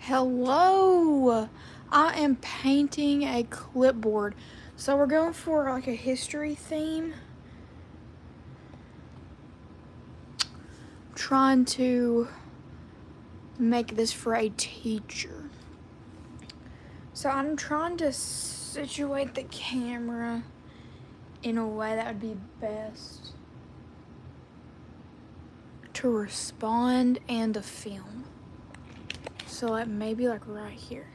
Hello! I am painting a clipboard. So we're going for like a history theme. Trying to make this for a teacher. So I'm trying to situate the camera in a way that would be best to respond and to film. So like maybe like right here.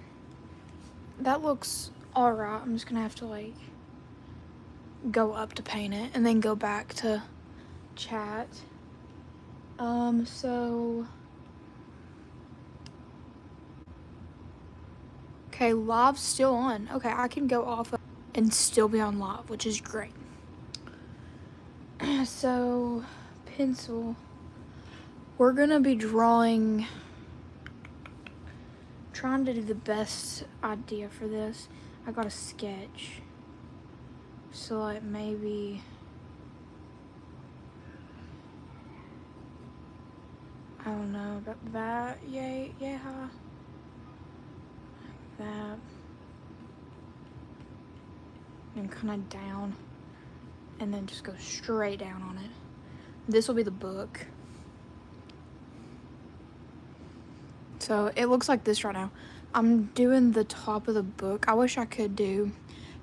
That looks alright. I'm just gonna have to like go up to paint it and then go back to chat. So okay, live's still on. Okay, I can go off and still be on live, which is great. So pencil, we're gonna be drawing, trying to do the best idea for this. I got a sketch, so like maybe I don't know about that. Yeah, like that, and kind of down, and then just go straight down on it. This will be the book. So it looks like this right now. I'm doing the top of the book. I wish I could do,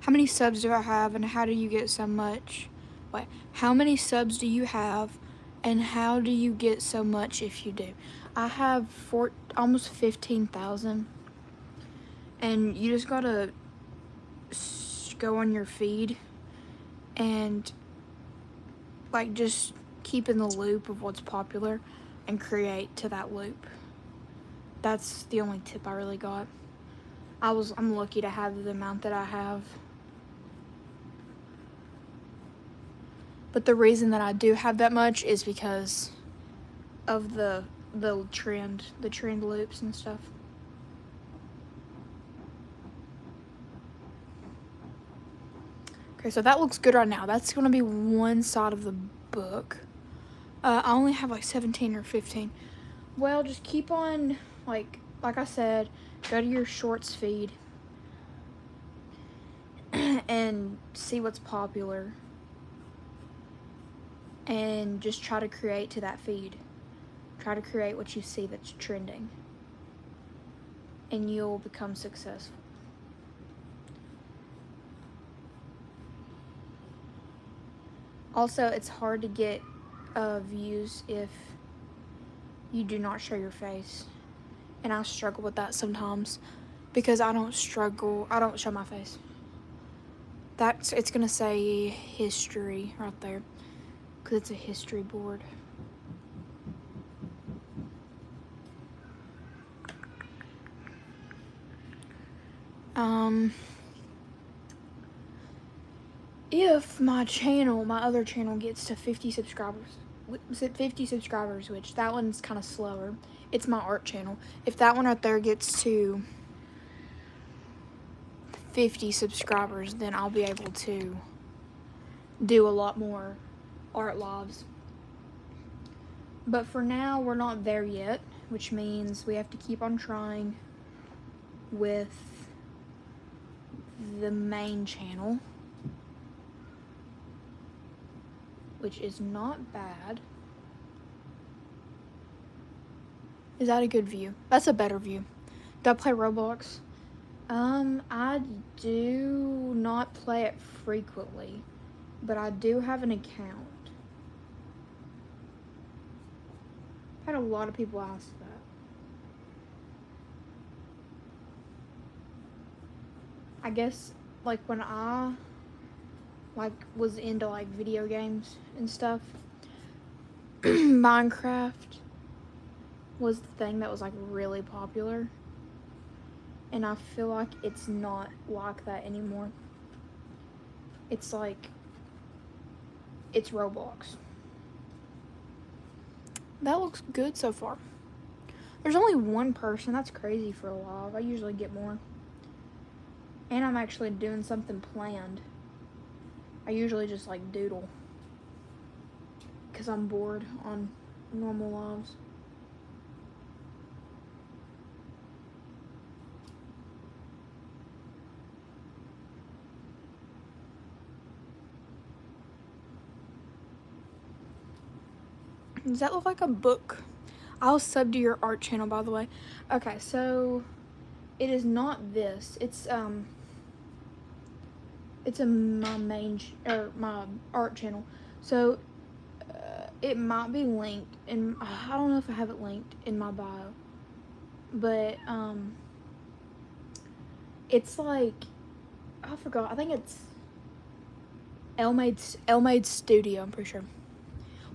how many subs do I have and how do you get so much? Wait, how many subs do you have and how do you get so much if you do? I have almost 15,000, and you just gotta go on your feed and like just keep in the loop of what's popular and create to that loop. That's the only tip I really got. I'm lucky to have the amount that I have. But the reason that I do have that much is because of the trend loops and stuff. Okay, so that looks good right now. That's gonna be one side of the book. I only have like 17 or 15. Well, just keep on, like I said, go to your shorts feed and see what's popular and just try to create to that feed. Try to create what you see that's trending and you'll become successful. Also, it's hard to get views if you do not show your face, and I struggle with that sometimes because I don't show my face. It's gonna say history right there because it's a history board. If my other channel gets to 50 subscribers, which that one's kind of slower. It's my art channel. If that one right there gets to 50 subscribers, then I'll be able to do a lot more art lives. But for now, we're not there yet, which means we have to keep on trying with the main channel, which is not bad. Is that a good view? That's a better view. Do I play Roblox? I do not play it frequently, but I do have an account. I've had a lot of people ask that. I guess like when I was into like video games and stuff, Minecraft, was the thing that was like really popular. And I feel like it's not like that anymore. It's like, it's Roblox. That looks good so far. There's only one person. That's crazy for a live. I usually get more. And I'm actually doing something planned. I usually just like doodle. Because I'm bored on normal lives. Does that look like a book? I'll sub to your art channel, by the way. Okay, so it is not this. It's my main or my art channel. So it might be linked, and I don't know if I have it linked in my bio, but it's like, I forgot. I think it's Elmade Studio. I'm pretty sure.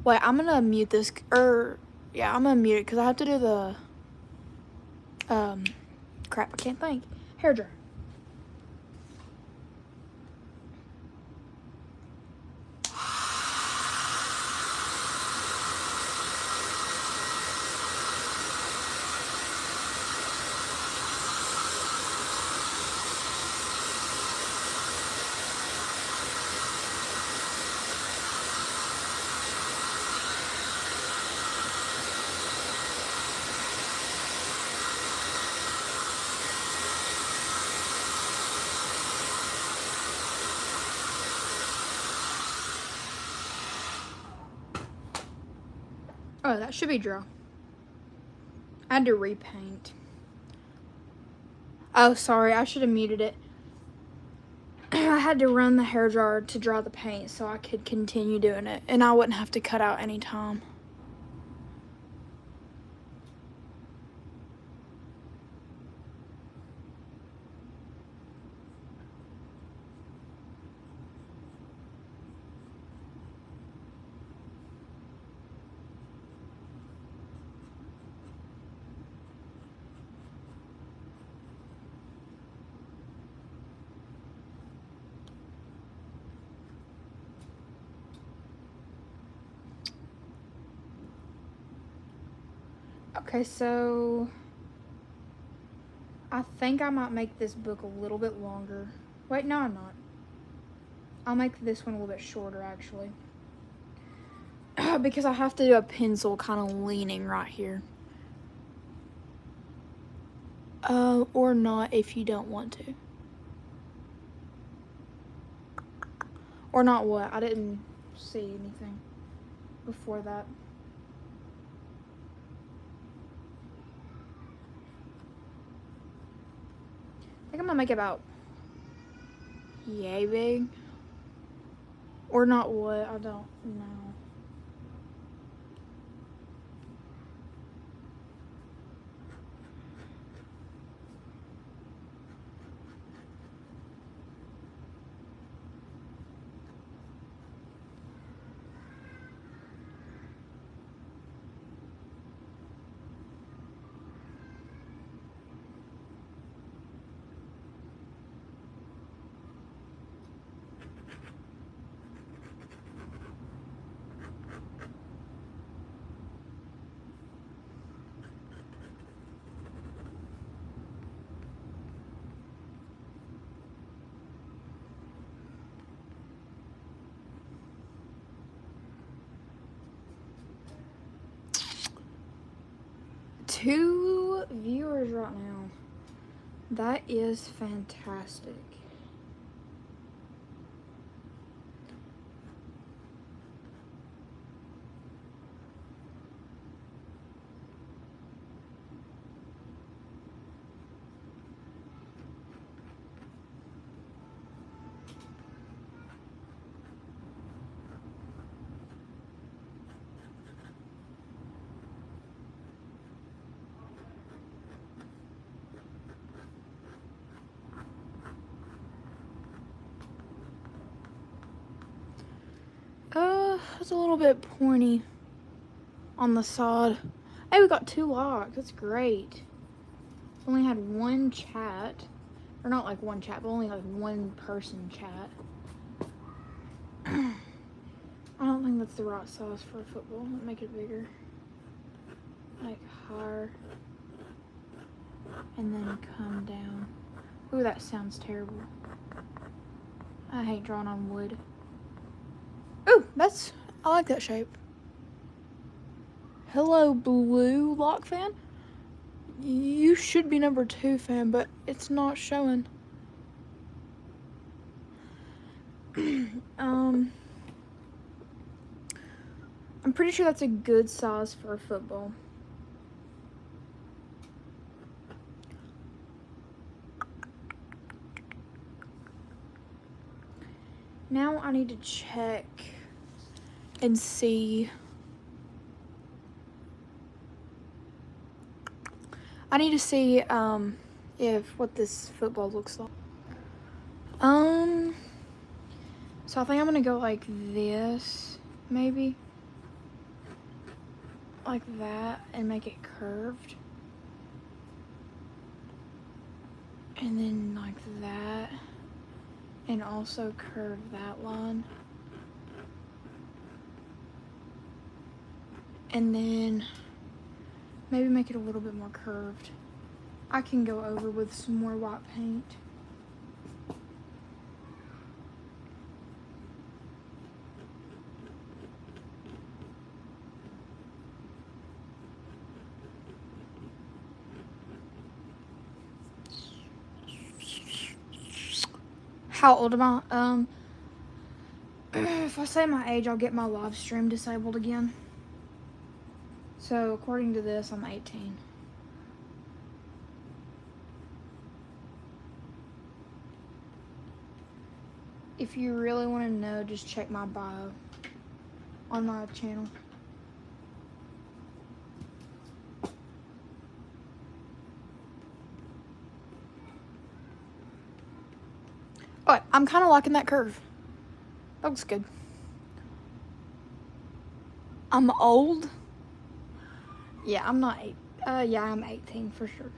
Wait, I'm gonna mute this. Yeah, I'm gonna mute it because I have to do the crap. I can't think. Hair dryer. Oh, that should be dry. I had to repaint. Oh, sorry. I should have muted it. I had to run the hair dryer to dry the paint so I could continue doing it, and I wouldn't have to cut out any time. Okay, so I think I might make this book a little bit longer. Wait, no, I'm not. I'll make this one a little bit shorter, actually. Because I have to do a pencil kind of leaning right here. Or not if you don't want to. Or not what? I didn't see anything before that. I think I'm gonna make it about yay big. Or not what? I don't know. Two viewers right now. That is fantastic. It's a little bit pointy on the side. Hey, we got 2 locks. That's great. Only had 1 chat. Or not like 1 chat, but only like 1 person chat. I don't think that's the right size for a football. Let's make it bigger. Like higher. And then come down. Ooh, that sounds terrible. I hate drawing on wood. Ooh, I like that shape. Hello, blue lock fan. You should be number 2 fan, but it's not showing. I'm pretty sure that's a good size for a football. Now I need to check and see. I need to see if what this football looks like. So I think I'm gonna go like this, maybe. Like that, and make it curved. And then like that. And also curve that line. And then maybe make it a little bit more curved. I can go over with some more white paint. How old am I? If I say my age, I'll get my live stream disabled again. So according to this, I'm 18. If you really want to know, just check my bio on my channel. Alright, I'm kind of liking that curve. That looks good. I'm old. Yeah, I'm not 8. Yeah, I'm 18 for sure.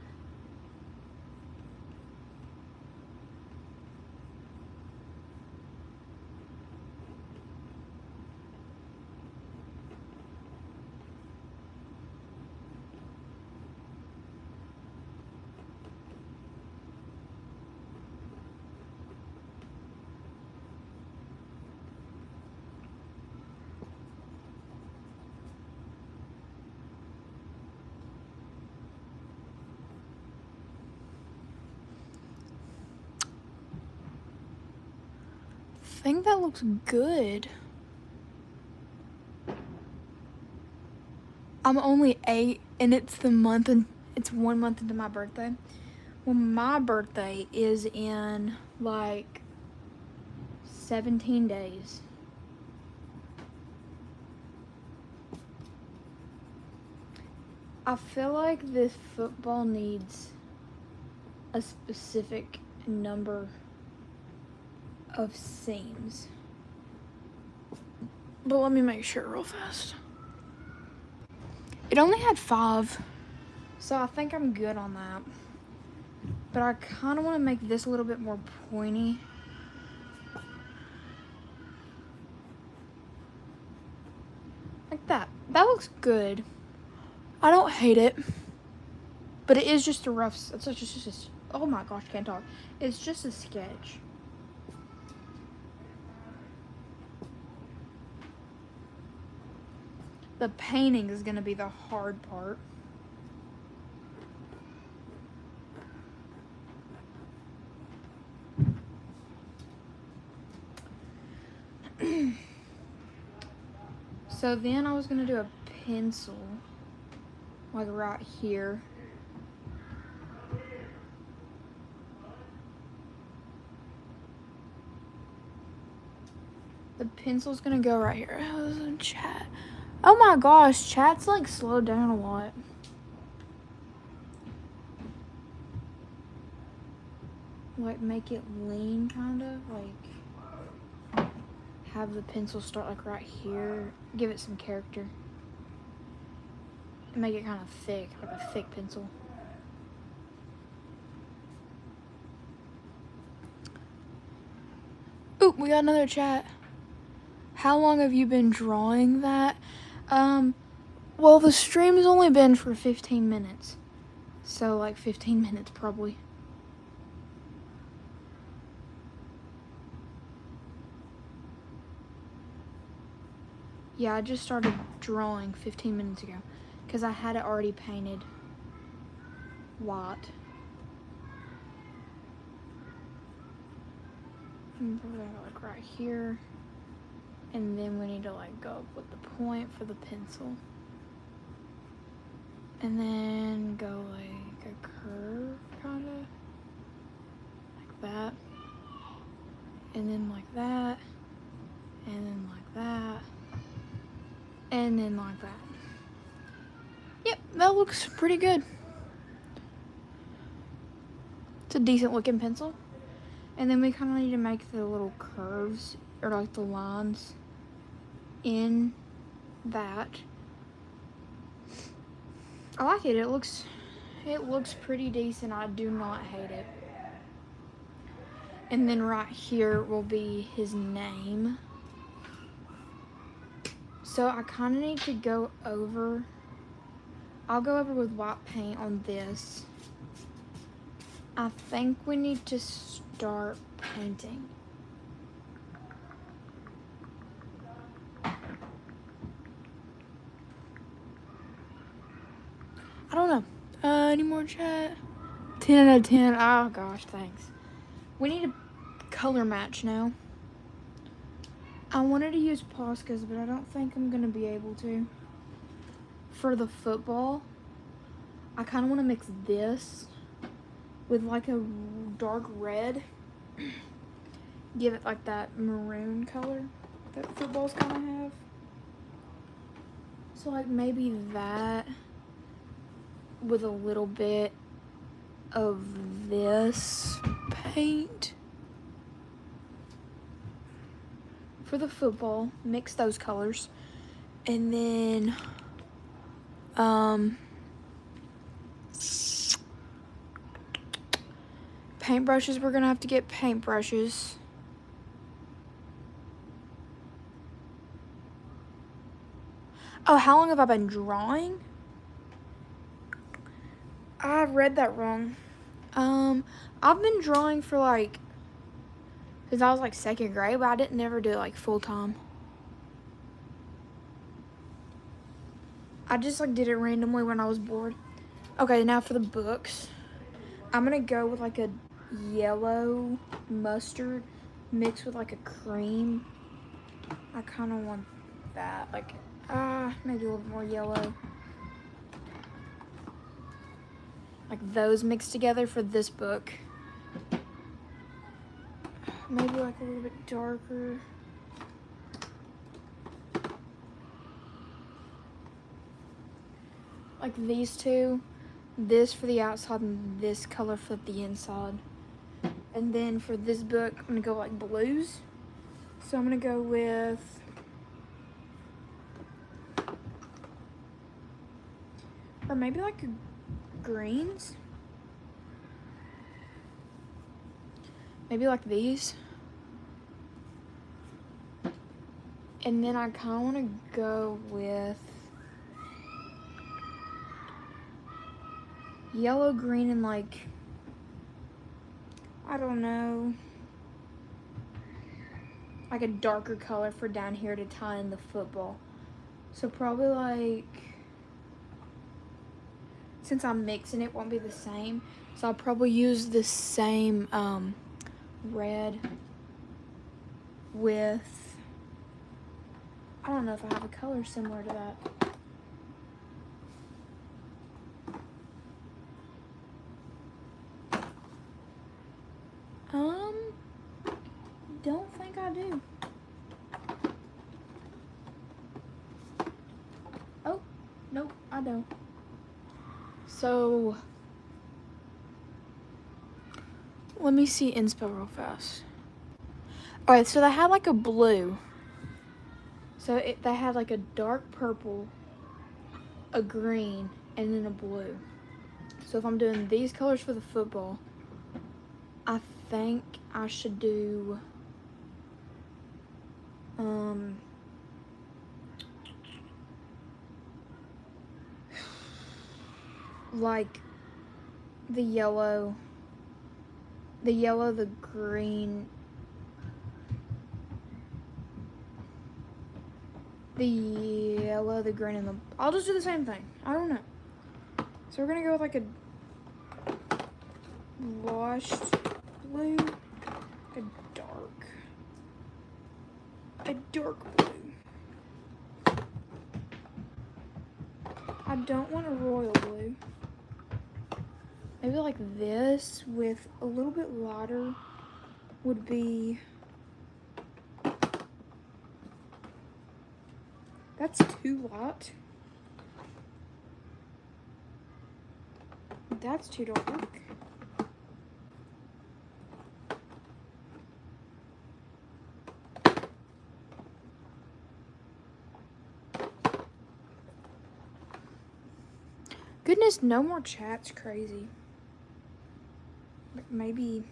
I think that looks good. I'm only 8 and it's 1 month into my birthday. Well, my birthday is in like 17 days. I feel like this football needs a specific number of seams. But let me make sure real fast. It only had 5, so I think I'm good on that. But I kind of want to make this a little bit more pointy. Like that. That looks good. I don't hate it. But it is just a rough, it's just oh my gosh, can't talk. It's just a sketch. The painting is going to be the hard part. So then I was going to do a pencil, like right here. The pencil's going to go right here. Chat. Oh my gosh, chat's like slowed down a lot. Like make it lean kind of, like have the pencil start like right here. Give it some character. and make it kind of thick, like a thick pencil. Ooh, we got another chat. How long have you been drawing that? Well, the stream's only been for 15 minutes. So, like 15 minutes probably. Yeah, I just started drawing 15 minutes ago because I had it already painted white. I'm probably gonna go like right here. And then we need to like go up with the point for the pencil. And then go like a curve, kinda. Like that. And then like that. And then like that. And then like that. Yep, that looks pretty good. It's a decent looking pencil. And then we kind of need to make the little curves, or like the lines in that. I like it. It looks pretty decent. I do not hate it. And then right here will be his name. So I kind of need to go over. I'll go over with white paint on this. I think we need to start painting. I don't know. Any more chat? 10 out of 10. Oh gosh, thanks. We need to color match now. I wanted to use Poscas, but I don't think I'm gonna be able to. For the football, I kind of want to mix this with like a dark red. Give it like that maroon color that footballs kind of have. So like maybe that with a little bit of this paint. For the football, mix those colors. And then paintbrushes, we're gonna have to get paintbrushes. Oh, how long have I been drawing? I read that wrong. I've been drawing for like since I was like 2nd grade, but I didn't never do it like full time. I just like did it randomly when I was bored. Okay, now for the books. I'm gonna go with like a yellow mustard mixed with like a cream. I kind of want that, like maybe a little bit more yellow. Like those mixed together for this book. Maybe like a little bit darker. Like these two. This for the outside and this color for the inside. And then for this book, I'm gonna go like blues. So I'm gonna go with or maybe like greens. Maybe like these. And then I kind of want to go with yellow, green, and like, I don't know, like a darker color for down here to tie in the football. So probably like, since I'm mixing it won't be the same, so I'll probably use the same red with, I don't know if I have a color similar to that. Don't think I do. Oh, nope, I don't. So, let me see inspo real fast. Alright, so they had like a blue. So they had like a dark purple, a green, and then a blue. So if I'm doing these colors for the football, I think I should do like the yellow, the green, the green, and the... I'll just do the same thing. I don't know. So we're gonna go with like a washed blue, a dark blue. I don't want a royal blue. Maybe like this with a little bit lighter would be... That's too light. That's too dark. Goodness, no more chat's crazy. But maybe...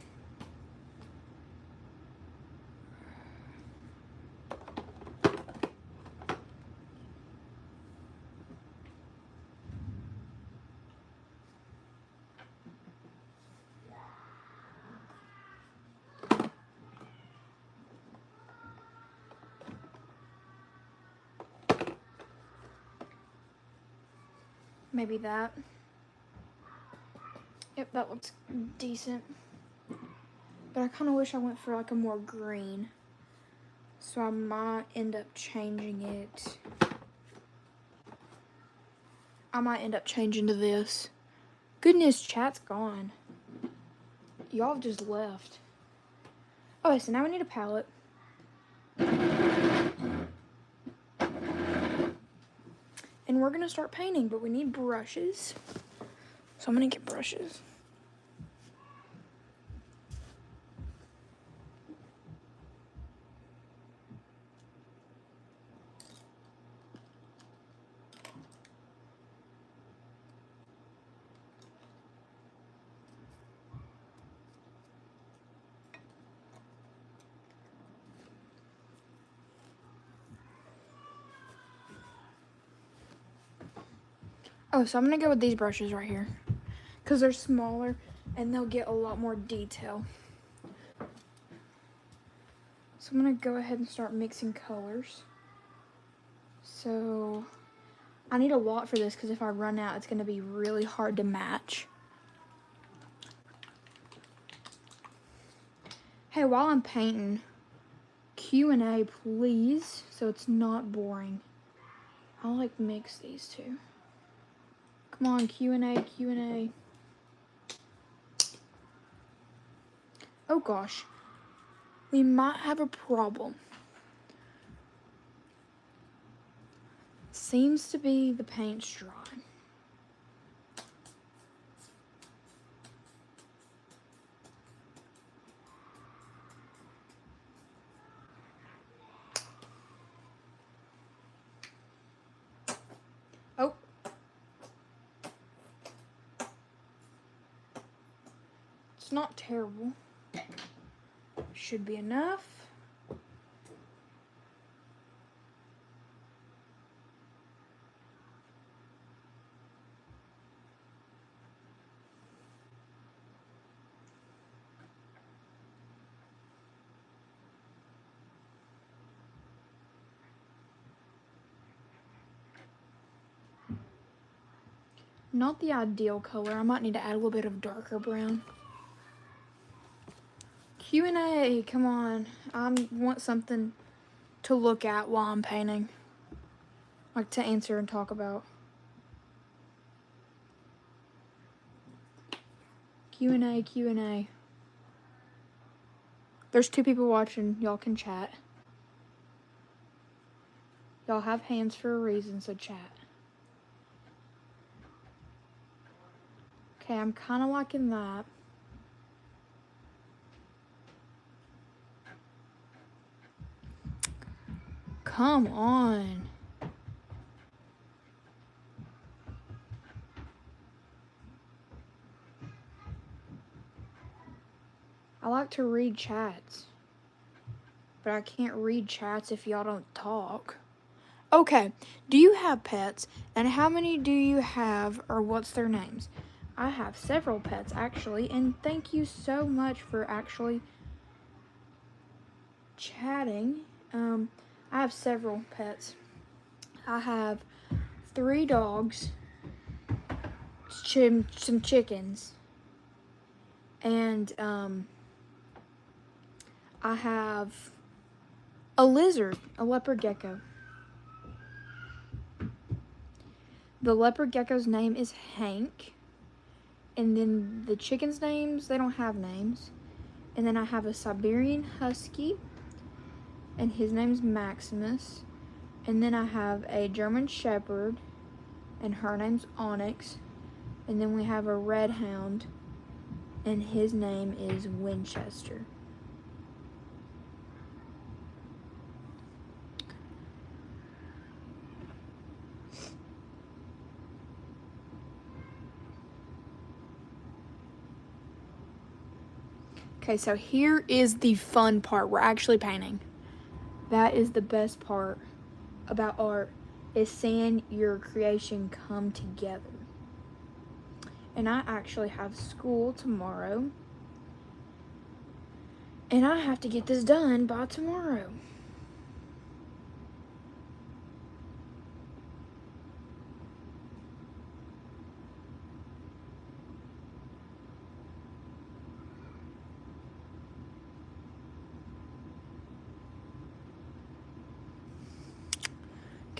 Maybe that. Yep, that looks decent. But I kind of wish I went for like a more green. So I might end up changing it. I might end up changing to this. Goodness, chat's gone. Y'all have just left. Okay, so now we need a palette. And we're gonna start painting, but we need brushes. So I'm gonna get brushes. Oh, so I'm gonna go with these brushes right here, because they're smaller and they'll get a lot more detail. So I'm gonna go ahead and start mixing colors. So I need a lot for this, because if I run out, it's gonna be really hard to match. Hey, while I'm painting, Q&A, please, so it's not boring. I'll like mix these two. Come on, Q&A, Q&A. Oh gosh, we might have a problem. Seems to be the paint's dry. Oh. It's not terrible. Should be enough. Not the ideal color. I might need to add a little bit of darker brown. Q&A, come on. I want something to look at while I'm painting. Like to answer and talk about. Q&A, Q&A. There's 2 people watching. Y'all can chat. Y'all have hands for a reason, so chat. Okay, I'm kind of liking that. Come on. I like to read chats, but I can't read chats if y'all don't talk. Okay, do you have pets, and how many do you have, or what's their names? I have several pets, actually, and thank you so much for actually chatting. I have several pets. I have 3 dogs, some chickens, and I have a lizard, a leopard gecko. The leopard gecko's name is Hank. And then the chickens' names, they don't have names. And then I have a Siberian Husky, and his name's Maximus. And then I have a German Shepherd, and her name's Onyx. And then we have a Red Hound, and his name is Winchester. Okay, so here is the fun part. We're actually painting. That is the best part about art, is seeing your creation come together. And I actually have school tomorrow, and I have to get this done by tomorrow.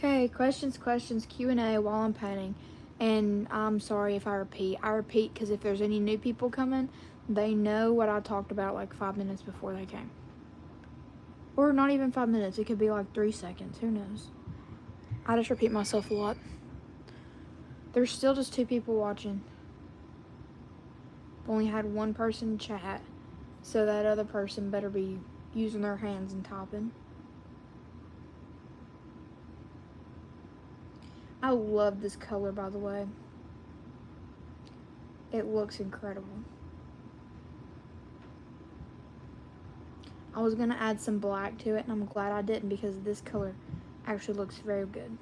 Okay, questions, Q&A while I'm painting. And I'm sorry if I repeat. I repeat because if there's any new people coming, they know what I talked about like 5 minutes before they came. Or not even 5 minutes. It could be like 3 seconds. Who knows? I just repeat myself a lot. There's still just 2 people watching. Only had 1 person chat, so that other person better be using their hands and typing. I love this color, by the way. It looks incredible. I was gonna add some black to it, and I'm glad I didn't because this color actually looks very good.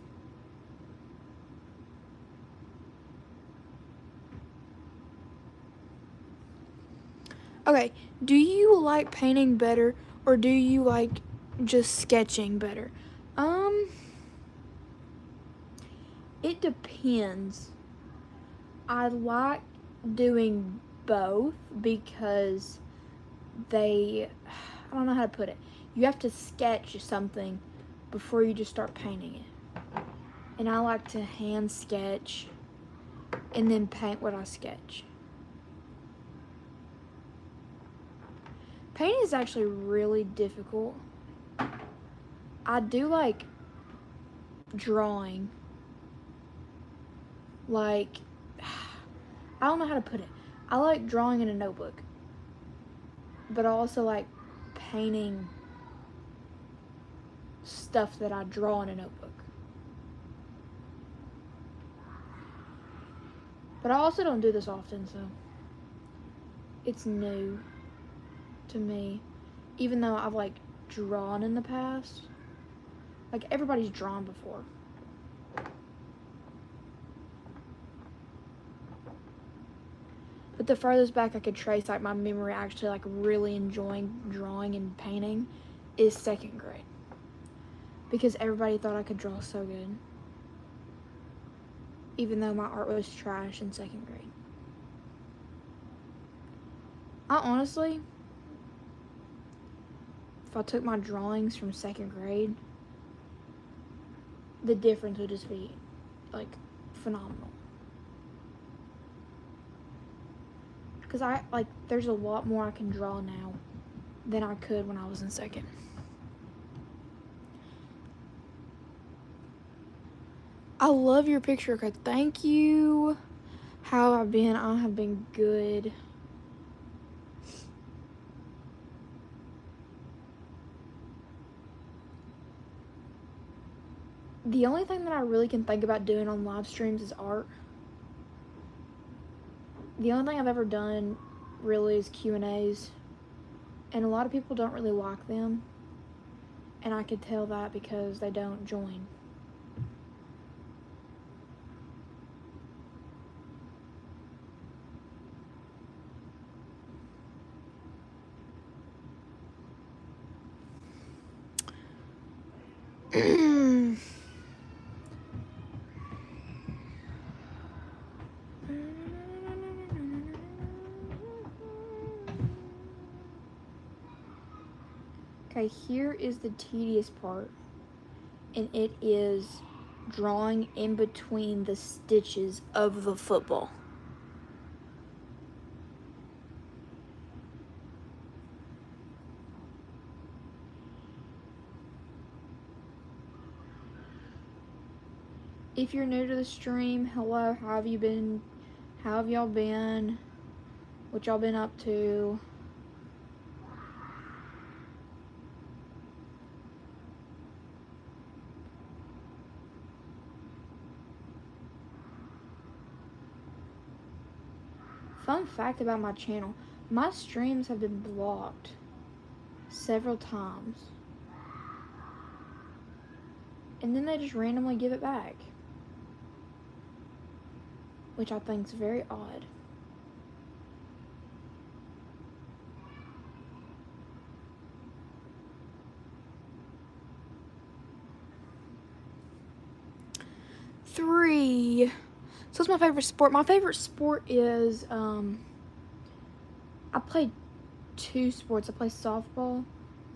Okay, do you like painting better, or do you like just sketching better? It depends. I like doing both because I don't know how to put it. You have to sketch something before you just start painting it. And I like to hand sketch and then paint what I sketch. Painting is actually really difficult. I do like drawing. Like, I don't know how to put it. I like drawing in a notebook, but I also like painting stuff that I draw in a notebook. But I also don't do this often, so it's new to me. Even though I've like drawn in the past. Like, everybody's drawn before. But the furthest back I could trace like my memory actually like really enjoying drawing and painting is 2nd grade. Because everybody thought I could draw so good. Even though my art was trash in 2nd grade. I honestly, if I took my drawings from 2nd grade, the difference would just be like phenomenal. Because there's a lot more I can draw now than I could when I was in 2nd. I love your picture, okay? Thank you. How have I been? I have been good. The only thing that I really can think about doing on live streams is art. The only thing I've ever done really is Q&As. And a lot of people don't really like them. And I could tell that because they don't join. Okay, here is the tedious part, and it is drawing in between the stitches of the football. If you're new to the stream, hello, how have you been? How have y'all been? What y'all been up to? Fun fact about my channel, my streams have been blocked several times. And then they just randomly give it back. Which I think is very odd. Three. So what's my favorite sport? My favorite sport is, I play two sports. I play softball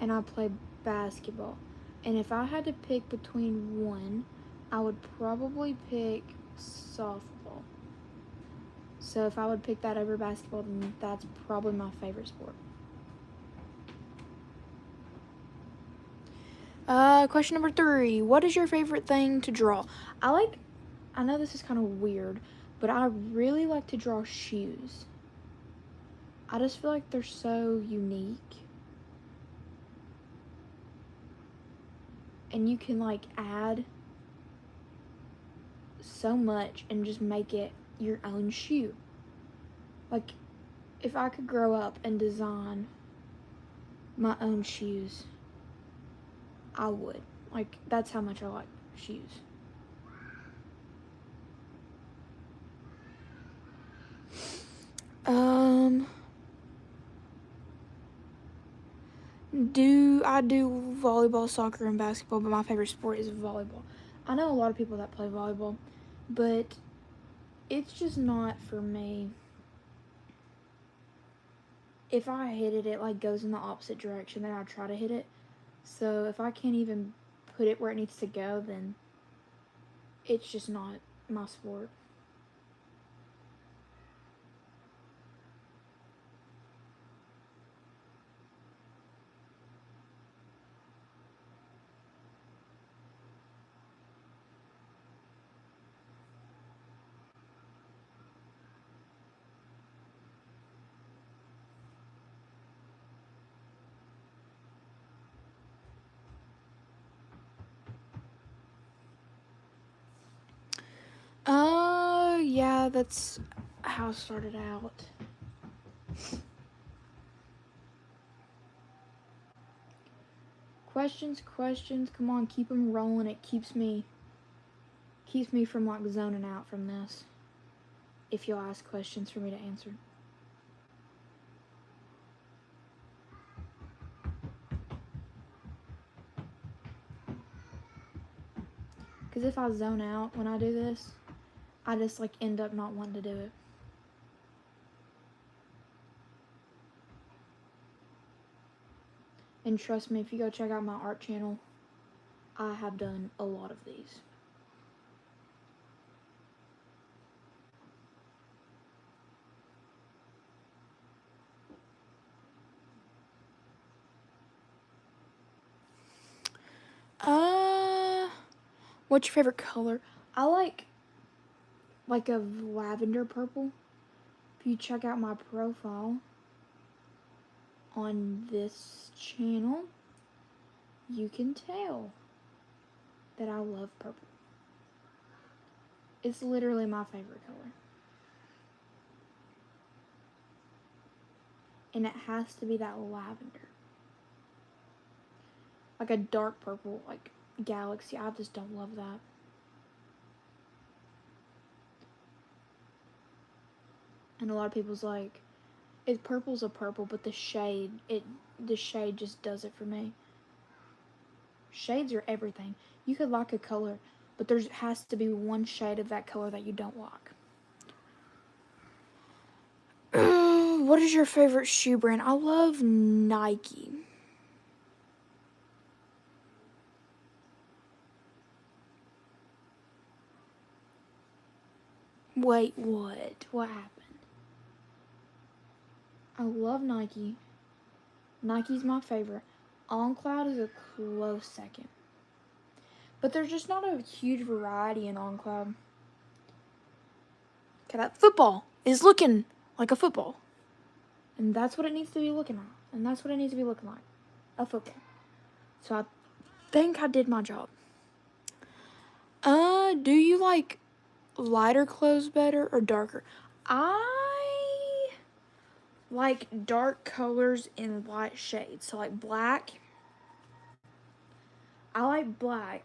and I play basketball. And if I had to pick between one, I would probably pick softball. So if I would pick that over basketball, then that's probably my favorite sport. Question number 3. What is your favorite thing to draw? I know this is kind of weird, but I really like to draw shoes. I just feel like they're so unique. And you can like add so much and just make it your own shoe. Like, if I could grow up and design my own shoes, I would. Like, that's how much I like shoes. I do volleyball, soccer, and basketball, but my favorite sport is volleyball. I know a lot of people that play volleyball, but it's just not for me. If I hit it, it like goes in the opposite direction than I try to hit it. So if I can't even put it where it needs to go, then it's just not my sport. Yeah, that's how it started out. Questions, come on, keep them rolling. It keeps me from like zoning out from this. If you'll ask questions for me to answer. Because if I zone out when I do this, I just like end up not wanting to do it. And trust me, if you go check out my art channel, I have done a lot of these. What's your favorite color? I like a lavender purple. If you check out my profile on this channel, you can tell that I love purple. It's literally my favorite color. And it has to be that lavender. like a dark purple, like galaxy. I just don't love that. And a lot of people's like, purple's a purple, but the shade just does it for me. Shades are everything. You could like a color, but there has to be one shade of that color that you don't like. What is your favorite shoe brand? I love Nike. Wait, what? What happened? I love Nike. Nike's my favorite. On Cloud is a close second. But there's just not a huge variety in On Cloud. Okay, that football is looking like a football. And that's what it needs to be looking like. And that's what it needs to be looking like. A football. So I think I did my job. Do you like lighter clothes better or darker? I like dark colors in light shades. So like black. I like black,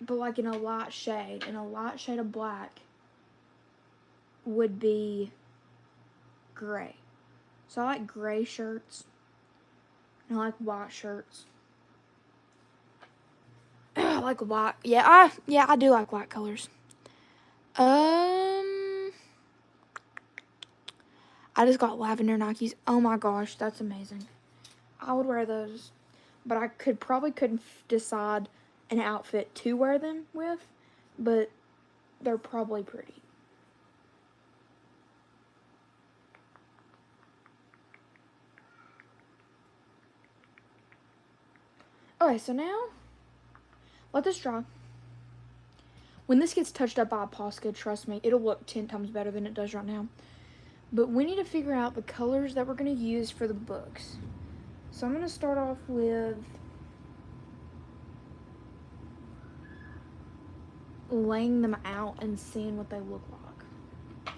but like in a light shade. And a light shade of black would be gray. So I like gray shirts. And I like white shirts. I like white. Yeah, I do like white colors. I just got lavender Nikes. Oh my gosh, that's amazing. I would wear those, but I couldn't decide an outfit to wear them with, but they're probably pretty. Okay, so now let this dry. When this gets touched up by a Posca, trust me, it'll look 10 times better than it does right now. But we need to figure out the colors that we're going to use for the books. So I'm going to start off with laying them out and seeing what they look like.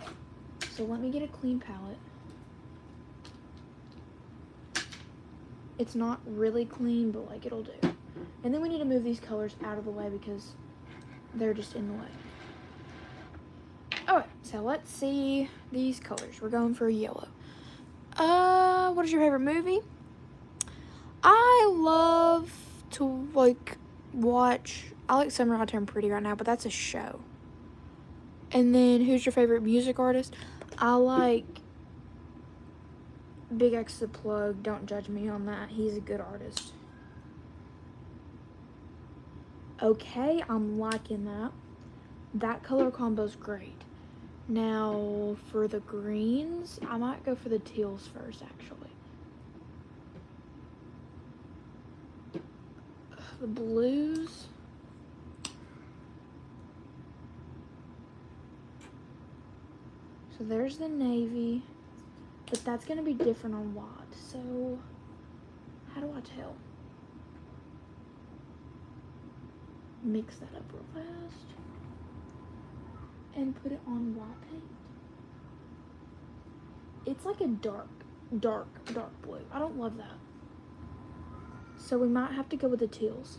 So let me get a clean palette. It's not really clean, but like it'll do. And then we need to move these colors out of the way because they're just in the way. Alright, so let's see these colors. We're going for a yellow. What is your favorite movie? I love to watch, I like Summer I Turn Pretty right now, but that's a show. And then who's your favorite music artist? I like Big X the Plug. Don't judge me on that. He's a good artist. Okay, I'm liking that. That color combo's great. Now, for the greens, I might go for the teals first, actually. The blues. So there's the navy, but that's going to be different on white. So, how do I tell? Mix that up real fast. And put it on white paint. It's like a dark blue. I don't love that. So we might have to go with the teals.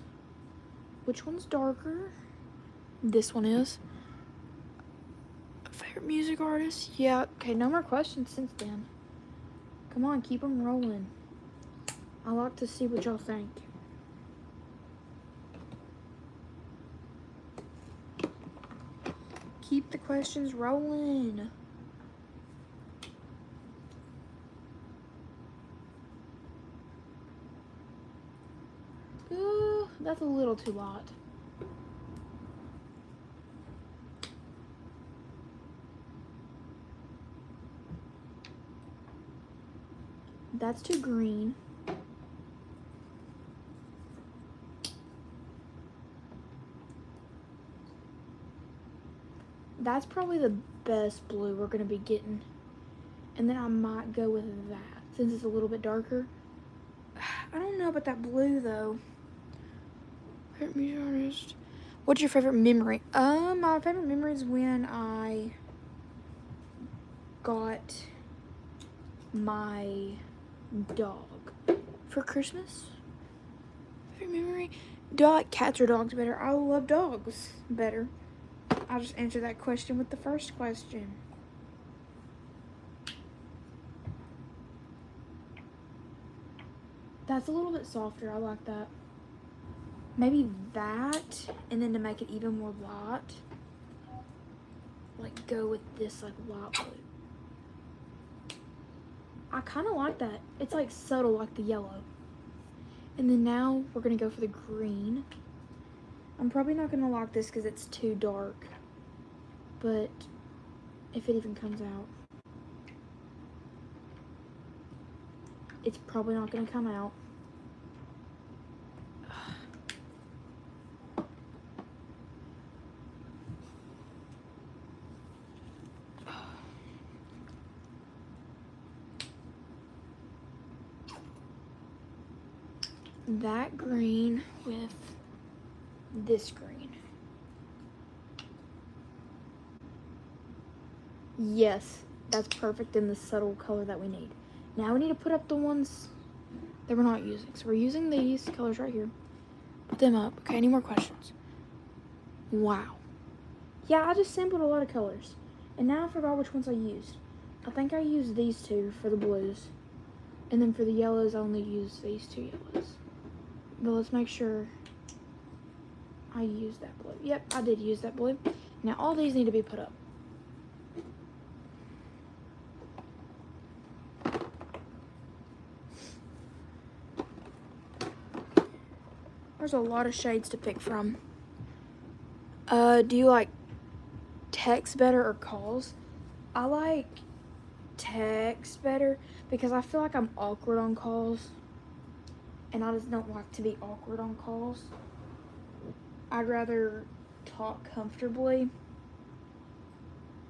Which one's darker? This one is. Favorite music artist? Yeah, okay, no more questions since then. Come on, keep them rolling. I like to see what y'all think. Keep the questions rolling. Ooh, that's a little too hot. That's too green. That's probably the best blue we're going to be getting. And then I might go with that since it's a little bit darker. I don't know about that blue though. Favorite music artist. What's your favorite memory? My favorite memory is when I got my dog for Christmas. short memory. Do I like cats or dogs better? I love dogs better. I'll just answer that question with the first question. That's a little bit softer. I like that. Maybe that, and then to make it even more light, like go with this like light blue. I kind of like that. It's like subtle like the yellow. And then now we're gonna go for the green. I'm probably not gonna like this because it's too dark, but if it even comes out, it's probably not gonna come out. That green with this green. Yes, that's perfect in the subtle color that we need. Now we need to put up the ones that we're not using. So we're using these colors right here. Put them up. Okay, any more questions? Wow. Yeah, I just sampled a lot of colors. And now I forgot which ones I used. I think I used these two for the blues. And then for the yellows, I only used these two yellows. But let's make sure I used that blue. Yep, I did use that blue. Now all these need to be put up. There's a lot of shades to pick from. Do you like text better or calls? I like text better because I feel like I'm awkward on calls. And I just don't like to be awkward on calls. I'd rather talk comfortably.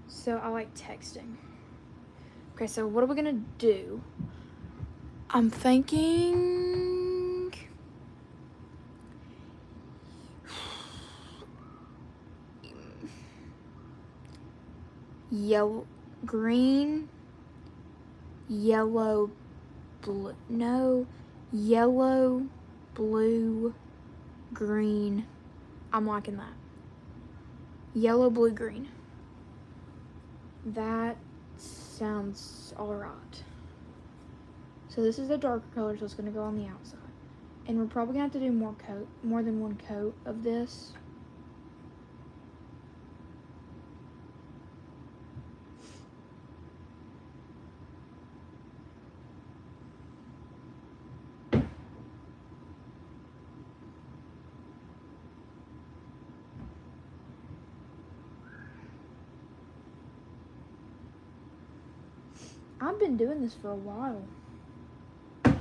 So I like texting. Okay, so what are we gonna do? I'm thinking yellow, green, yellow, blue. No, yellow, blue, green. I'm liking that. Yellow, blue, green. That sounds alright. So this is the darker color, so it's gonna go on the outside. And we're probably gonna have to do more than one coat of this. I've been doing this for a while. I'm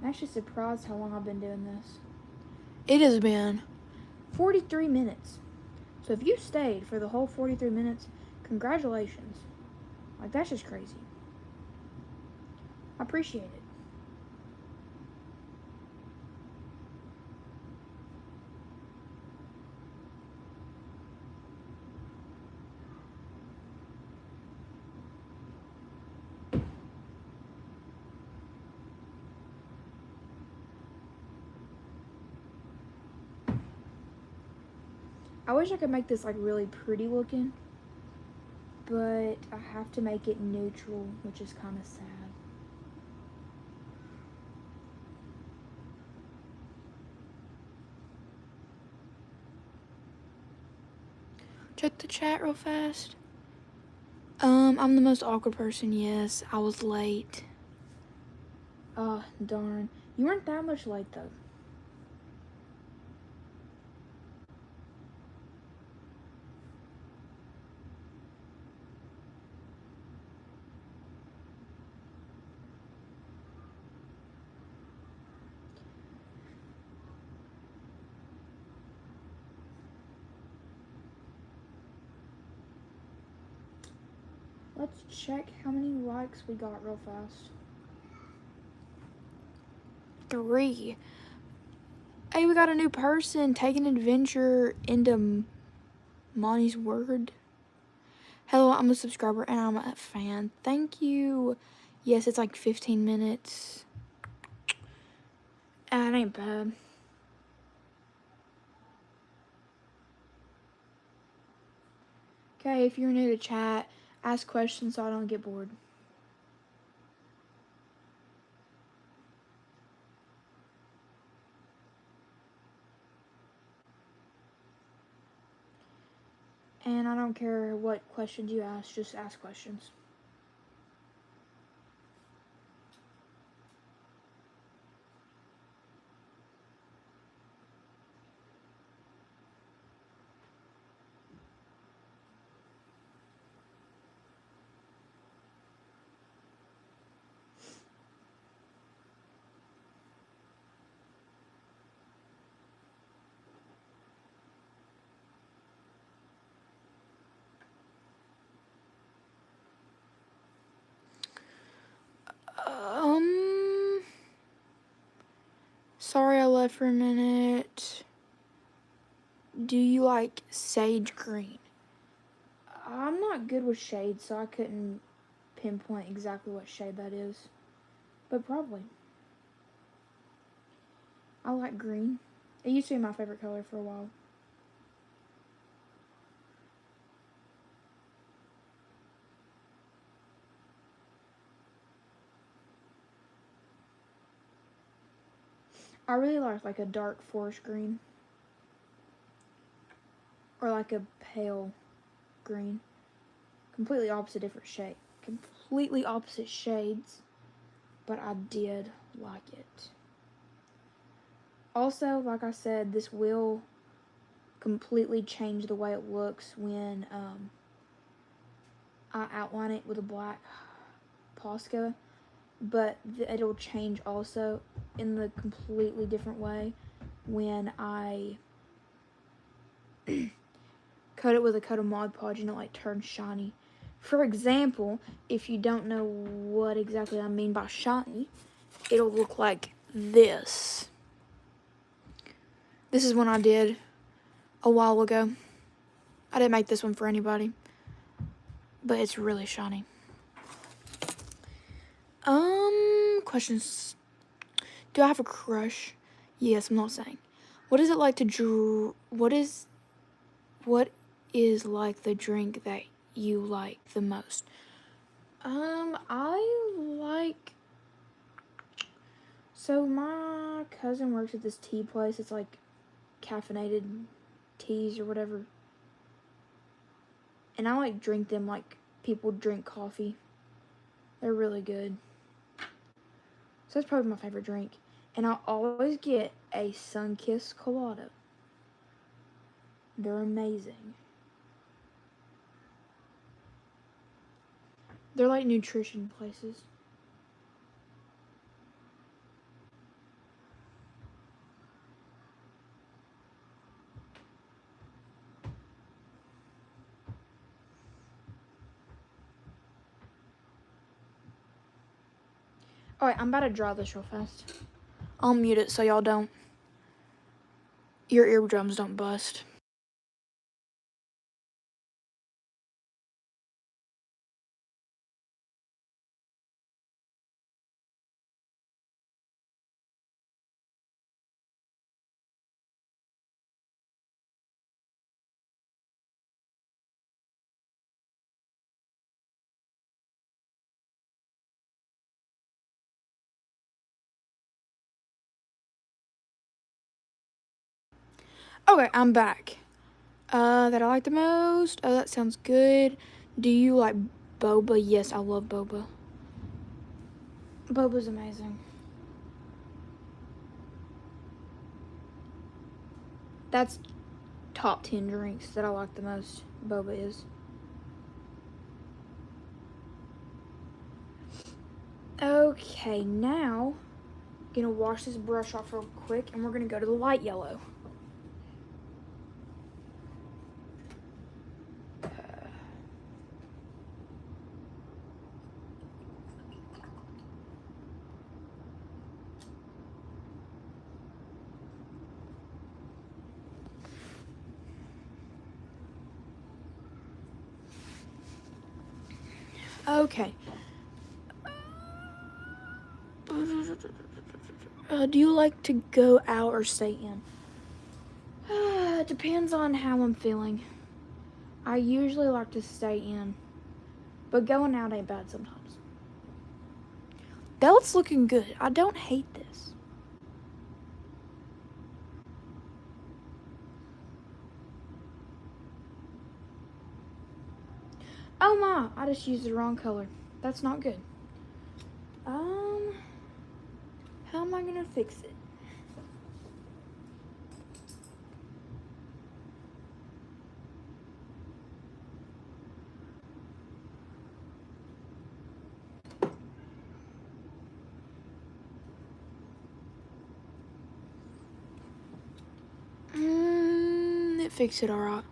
actually surprised how long I've been doing this. It has been 43 minutes. So if you stayed for the whole 43 minutes, congratulations. Like, that's just crazy. I appreciate it. I wish I could make this like really pretty looking, but I have to make it neutral, which is kind of sad. Check the chat real fast. I'm the most awkward person, yes. I was late. Darn. You weren't that much late though. Let's check how many likes we got real fast. 3. Hey, we got a new person. Take an adventure into Monty's Word. Hello, I'm a subscriber and I'm a fan. Thank you. Yes, it's like 15 minutes. It ain't bad. Okay, if you're new to chat, ask questions so I don't get bored. And I don't care what questions you ask, just ask questions. Sorry I left for a minute. Do you like sage green? I'm not good with shades, so I couldn't pinpoint exactly what shade that is. But probably. I like green. It used to be my favorite color for a while. I really like a dark forest green. Or like a pale green. Completely opposite different shade. Completely opposite shades. But I did like it. Also, like I said, this will completely change the way it looks when I outline it with a black Posca, but it'll change also in the completely different way when I coat it with a coat of Mod Podge and it like turns shiny. For example, if you don't know what exactly I mean by shiny, it'll look like this. This is one I did a while ago. I didn't make this one for anybody, but it's really shiny. Questions. Do I have a crush? Yes, I'm not saying. What is it like to what is like the drink that you like the most? I like, so my cousin works at this tea place. It's like caffeinated teas or whatever. And I like drink them like people drink coffee. They're really good. So that's probably my favorite drink. And I always get a Sunkist Colada. They're amazing. They're like nutrition places. Alright, I'm about to draw this real fast. I'll mute it so your eardrums don't bust. Okay, I'm back. That I like the most. Oh, that sounds good. Do you like boba? Yes, I love boba. Boba's amazing. That's top 10 drinks that I like the most. Boba is. Okay, now gonna wash this brush off real quick and we're gonna go to the light yellow. Okay. Do you like to go out or stay in? It depends on how I'm feeling. I usually like to stay in, but going out ain't bad sometimes. Belt's looking good. I don't hate this. Oh my, I just used the wrong color. That's not good. How am I gonna fix it? It fixed it alright.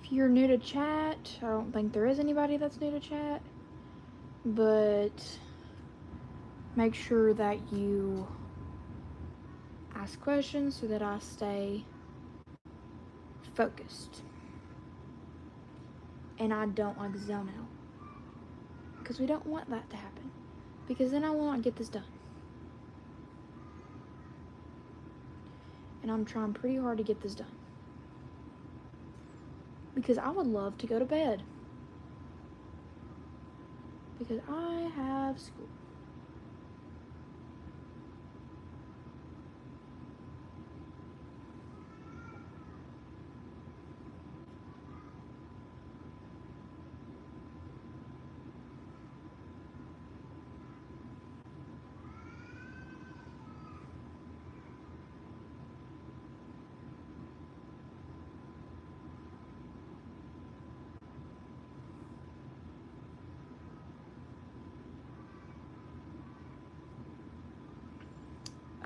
If you're new to chat, I don't think there is anybody that's new to chat, but make sure that you ask questions so that I stay focused and I don't like zone out, because we don't want that to happen, because then I will not get this done. And I'm trying pretty hard to get this done, because I would love to go to bed, because I have school.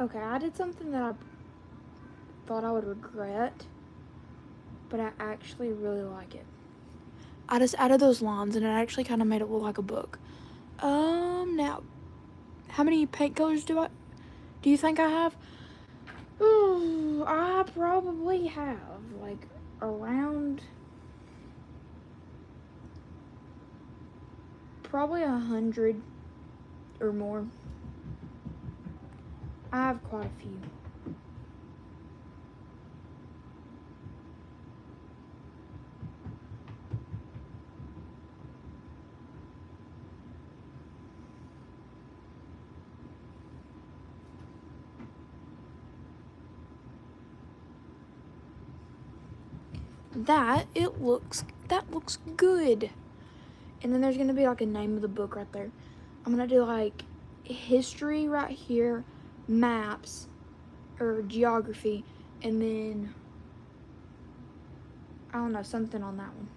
Okay, I did something that I thought I would regret, but I actually really like it. I just added those lines and it actually kind of made it look like a book. Now, how many paint colors do you think I have? Ooh, I probably have like around probably 100 or more. I have quite a few. That looks good. And then there's gonna be like a name of the book right there. I'm gonna do like history right here, maps or geography, and then I don't know, something on that one.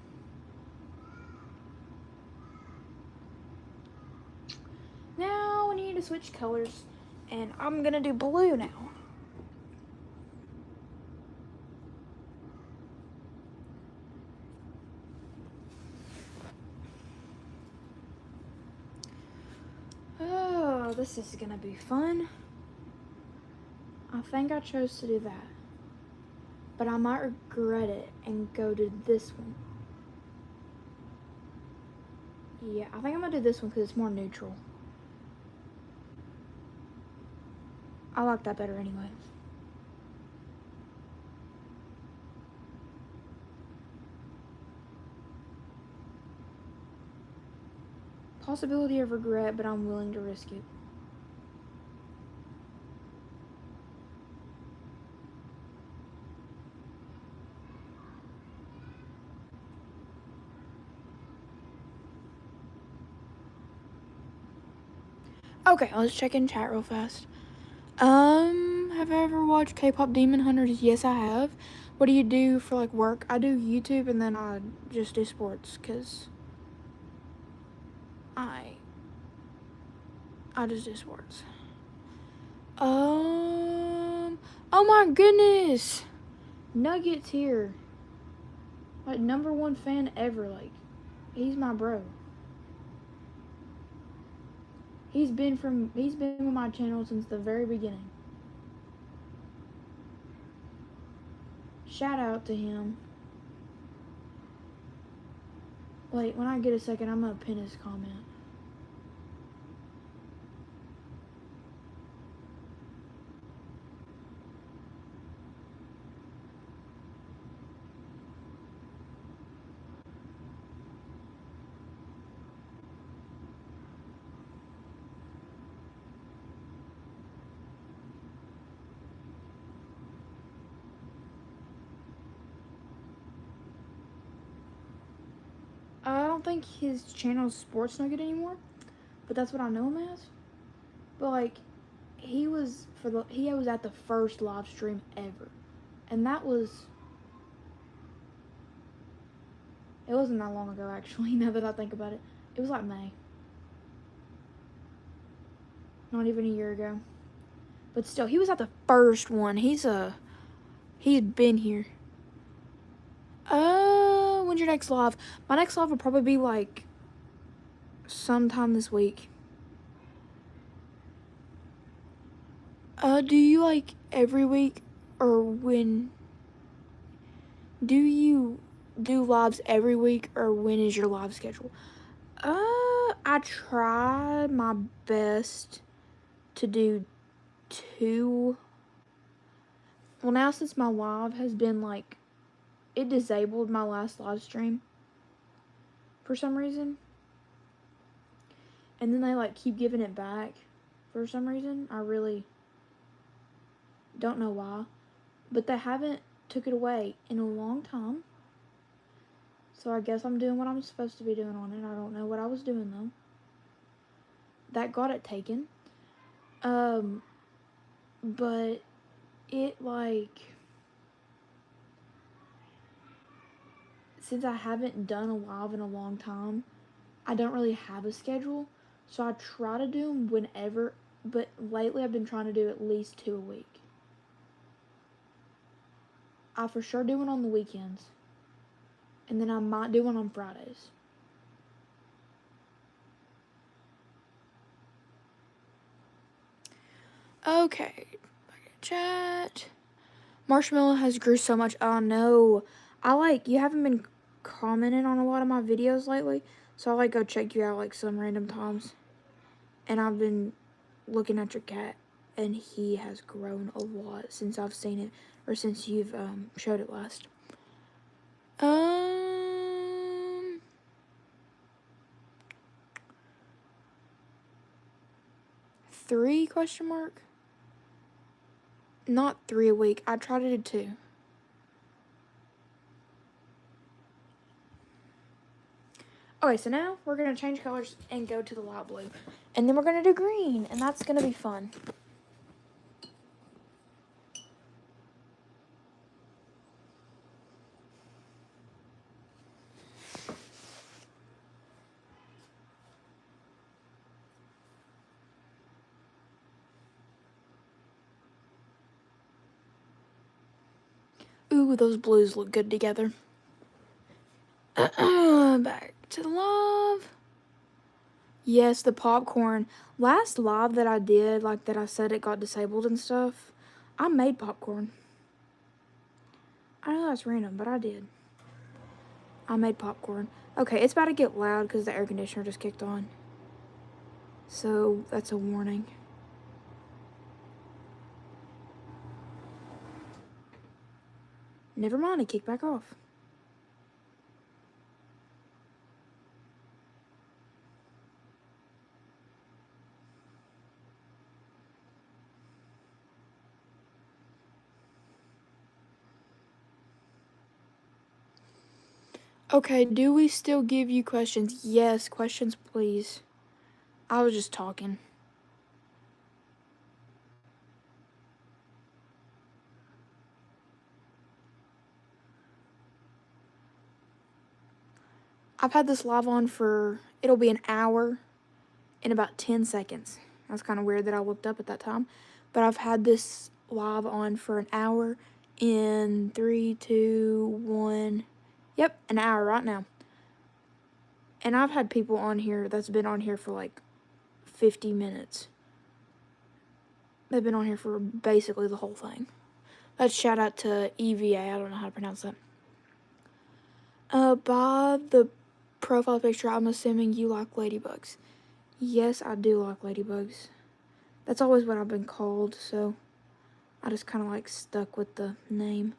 Now we need to switch colors, and I'm gonna do blue now. Oh, this is gonna be fun. I think I chose to do that, but I might regret it and go to this one. Yeah, I think I'm gonna do this one because it's more neutral. I like that better anyways. Possibility of regret, but I'm willing to risk it. Okay, let's check in chat real fast. Have I ever watched K-pop Demon Hunters? Yes, I have. What do you do for like work? I do YouTube and then I just do sports because I just do sports. Oh my goodness, Nuggets here. Like #1 fan ever. Like, he's my bro. He's been with my channel since the very beginning. shout out to him. Wait, when I get a second, I'm gonna pin his comment. I don't think his channel's Sports Nugget anymore, but that's what I know him as. But like, he was at the first live stream ever, and it wasn't that long ago actually. Now that I think about it, it was like May, not even a year ago. But still, he was at the first one. He's been here. When's your next live? My next live will probably be like sometime this week. Do you like every week, or when do you do lives every week, or when is your live schedule? I try my best to do 2. Well, now since my live has been like, it disabled my last live stream for some reason, and then they like keep giving it back for some reason. I really don't know why, but they haven't took it away in a long time. So I guess I'm doing what I'm supposed to be doing on it. I don't know what I was doing though. That got it taken. But it like, since I haven't done a live in a long time, I don't really have a schedule. So I try to do them whenever, but lately I've been trying to do at least 2 a week. I for sure do one on the weekends, and then I might do one on Fridays. Okay, chat. Marshmallow has grew so much. Oh no, you haven't been commenting on a lot of my videos lately, so I go check you out like some random times, and I've been looking at your cat, and he has grown a lot since I've seen it, or since you've showed it last. 3 question mark? Not 3 a week. I try to do 2. Okay, so now we're gonna change colors and go to the light blue, and then we're gonna do green, and that's gonna be fun. Ooh, those blues look good together. Back to the live. Yes, the popcorn. Last live that I did, like that I said it got disabled and stuff, I made popcorn. I know that's random, but I did. I made popcorn. Okay, it's about to get loud because the air conditioner just kicked on. So that's a warning. Never mind, it kicked back off. Okay, do we still give you questions? Yes, questions please. I was just talking. I've had this live on for, it'll be an hour in about 10 seconds. That's kind of weird that I looked up at that time. But I've had this live on for an hour in 3, 2, 1. Yep, an hour right now. And I've had people on here that's been on here for like 50 minutes. They've been on here for basically the whole thing. Let's shout out to EVA. I don't know how to pronounce that. By the profile picture, I'm assuming you like ladybugs. Yes, I do like ladybugs. That's always what I've been called, so I just kind of like stuck with the name.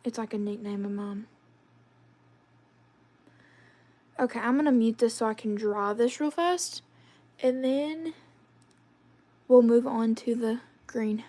It's like a nickname of mine. Okay, I'm gonna mute this so I can draw this real fast, and then we'll move on to the green.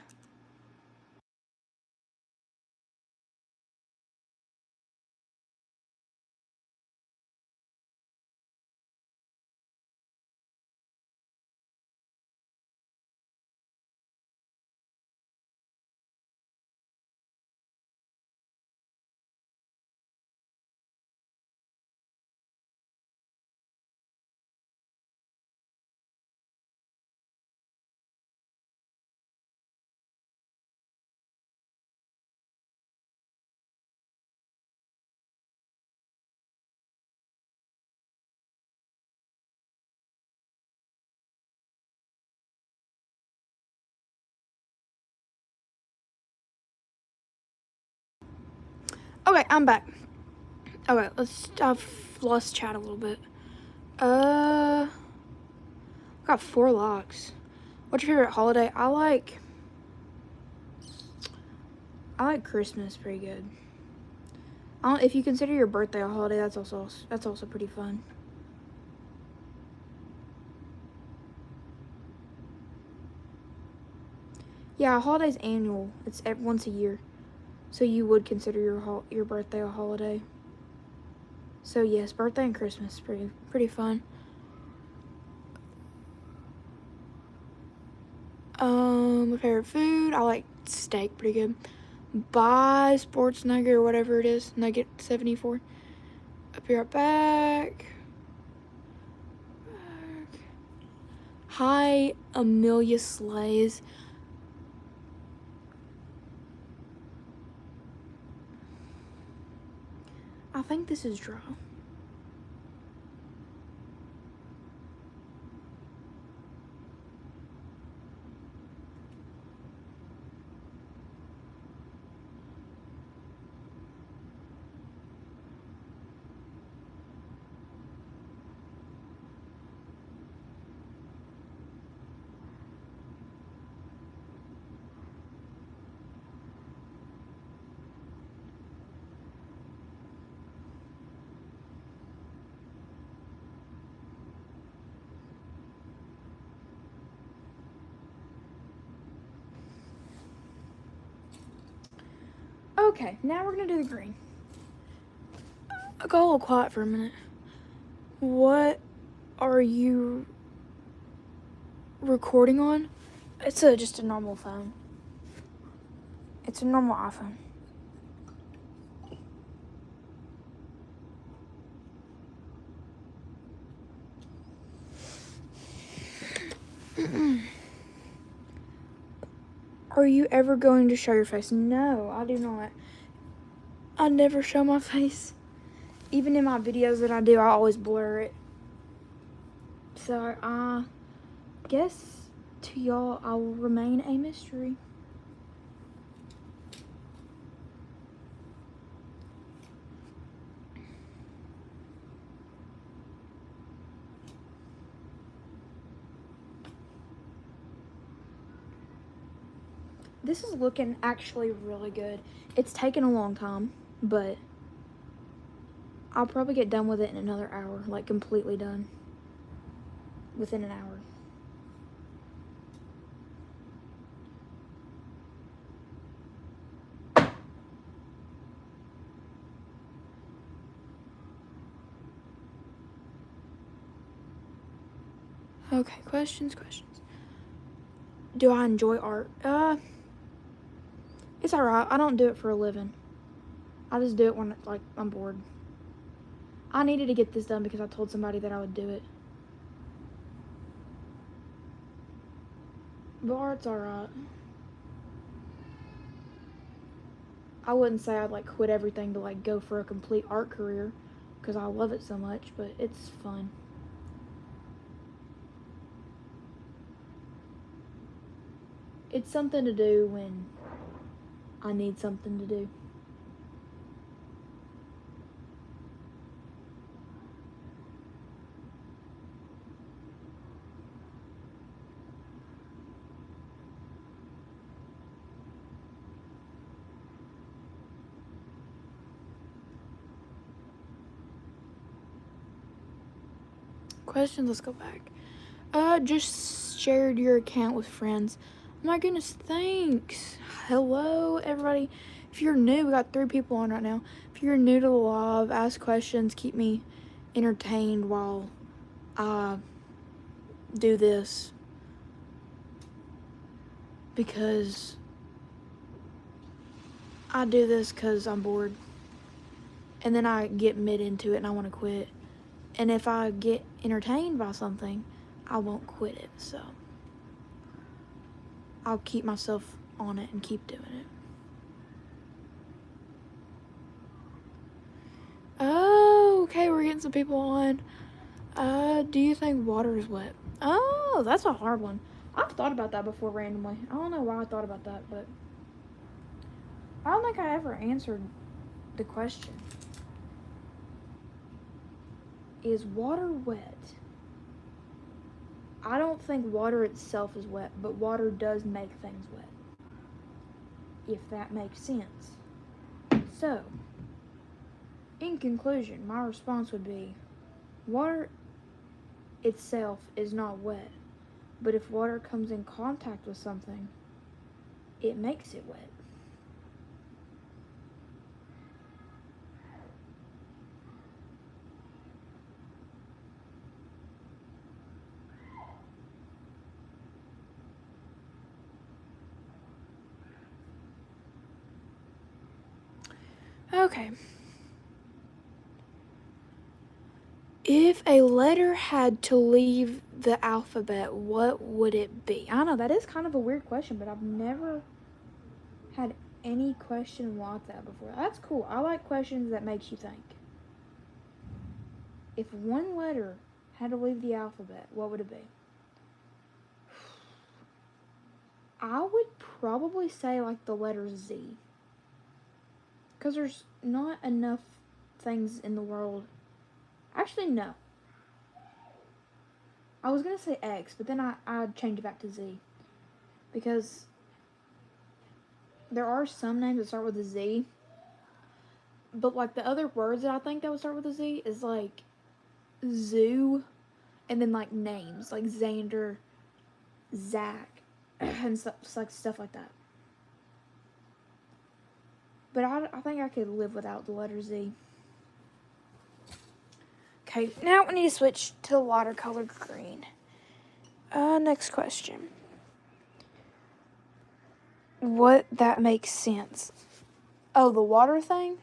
Okay, I'm back. Okay, I've lost chat a little bit. Got 4 locks. What's your favorite holiday? I like Christmas pretty good. If you consider your birthday a holiday, that's also pretty fun. Yeah, a holiday's annual. It's once a year, so you would consider your birthday a holiday. So yes, birthday and Christmas pretty fun. My favorite food, I like steak pretty good. Buy sports nugget or whatever it is, nugget 74. I'll be right back. Hi, Amelia Slays. I think this is draw. Okay, now we're gonna do the green. I got a little quiet for a minute. What are you recording on? It's just a normal phone. It's a normal iPhone. Are you ever going to show your face? No, I do not. I never show my face. Even in my videos that I do, I always blur it. So I guess to y'all, I will remain a mystery. This is looking actually really good. It's taken a long time, but I'll probably get done with it in another hour, like completely done. Within an hour. Okay, questions. Do I enjoy art? It's alright. I don't do it for a living. I just do it when like I'm bored. I needed to get this done because I told somebody that I would do it. But art's alright. I wouldn't say I'd like quit everything to like go for a complete art career because I love it so much, but it's fun. It's something to do when I need something to do. Questions, let's go back. Just shared your account with friends. Oh my goodness, thanks. Hello, everybody. If you're new, we got 3 people on right now. If you're new to the live, ask questions, keep me entertained while I do this. Because I do this because I'm bored. And then I get mid into it and I want to quit. And if I get entertained by something, I won't quit it. So I'll keep myself on it and keep doing it. Oh, okay, we're getting some people on. Do you think water is wet? Oh, that's a hard one. I've thought about that before randomly. I don't know why I thought about that, but I don't think I ever answered the question. Is water wet? I don't think water itself is wet, but water does make things wet. If that makes sense. So, in conclusion, my response would be water itself is not wet, but if water comes in contact with something, it makes it wet. Okay. If a letter had to leave the alphabet, what would it be? I don't know, that is kind of a weird question, but I've never had any question like that before. That's cool. I like questions that makes you think. If one letter had to leave the alphabet, what would it be? I would probably say like the letter Z. Because there's not enough things in the world. Actually, no. I was going to say X, but then I'd change it back to Z. Because there are some names that start with a Z. But like the other words that I think that would start with a Z is like zoo. And then like names like Xander, Zach, and stuff like that. But I think I could live without the letter Z. Okay, now we need to switch to watercolor green. Next question. What that makes sense? Oh, the water thing?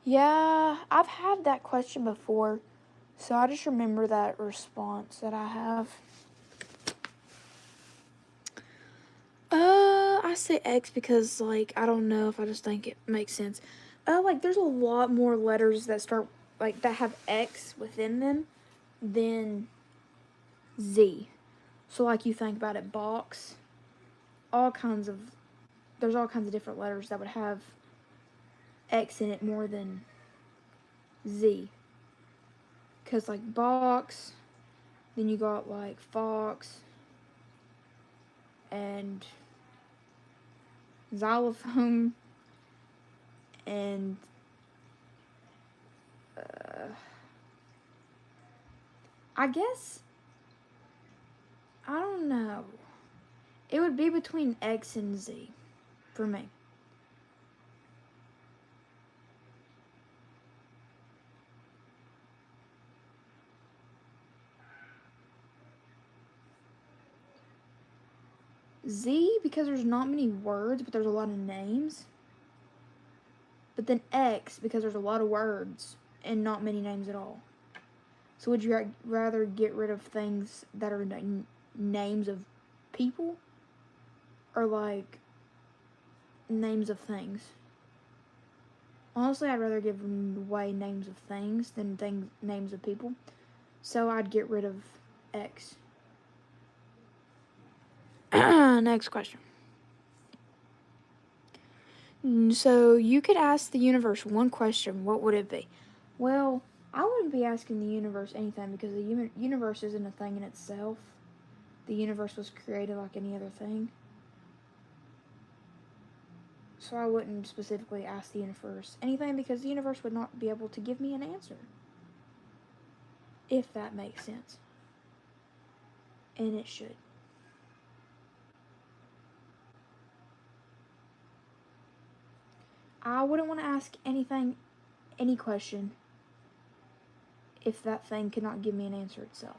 Yeah, I've had that question before, so I just remember that response that I have. I say X because, like, I don't know if I just think it makes sense. Like, there's a lot more letters that start, like, that have X within them than Z. So, like, you think about it, box, there's all kinds of different letters that would have X in it more than Z. Because, like, box, then you got, like, fox, and xylophone, and I guess, I don't know. It would be between X and Z for me. Z because there's not many words, but there's a lot of names. But then X because there's a lot of words and not many names at all. So would you rather get rid of things that are names of people or like names of things? Honestly, I'd rather give away names of things than names of people. So I'd get rid of X. Next question. So you could ask the universe one question. What would it be? Well, I wouldn't be asking the universe anything because the universe isn't a thing in itself. The universe was created like any other thing. So I wouldn't specifically ask the universe anything because the universe would not be able to give me an answer. If that makes sense. And it should. I wouldn't want to ask anything, any question, if that thing could not give me an answer itself.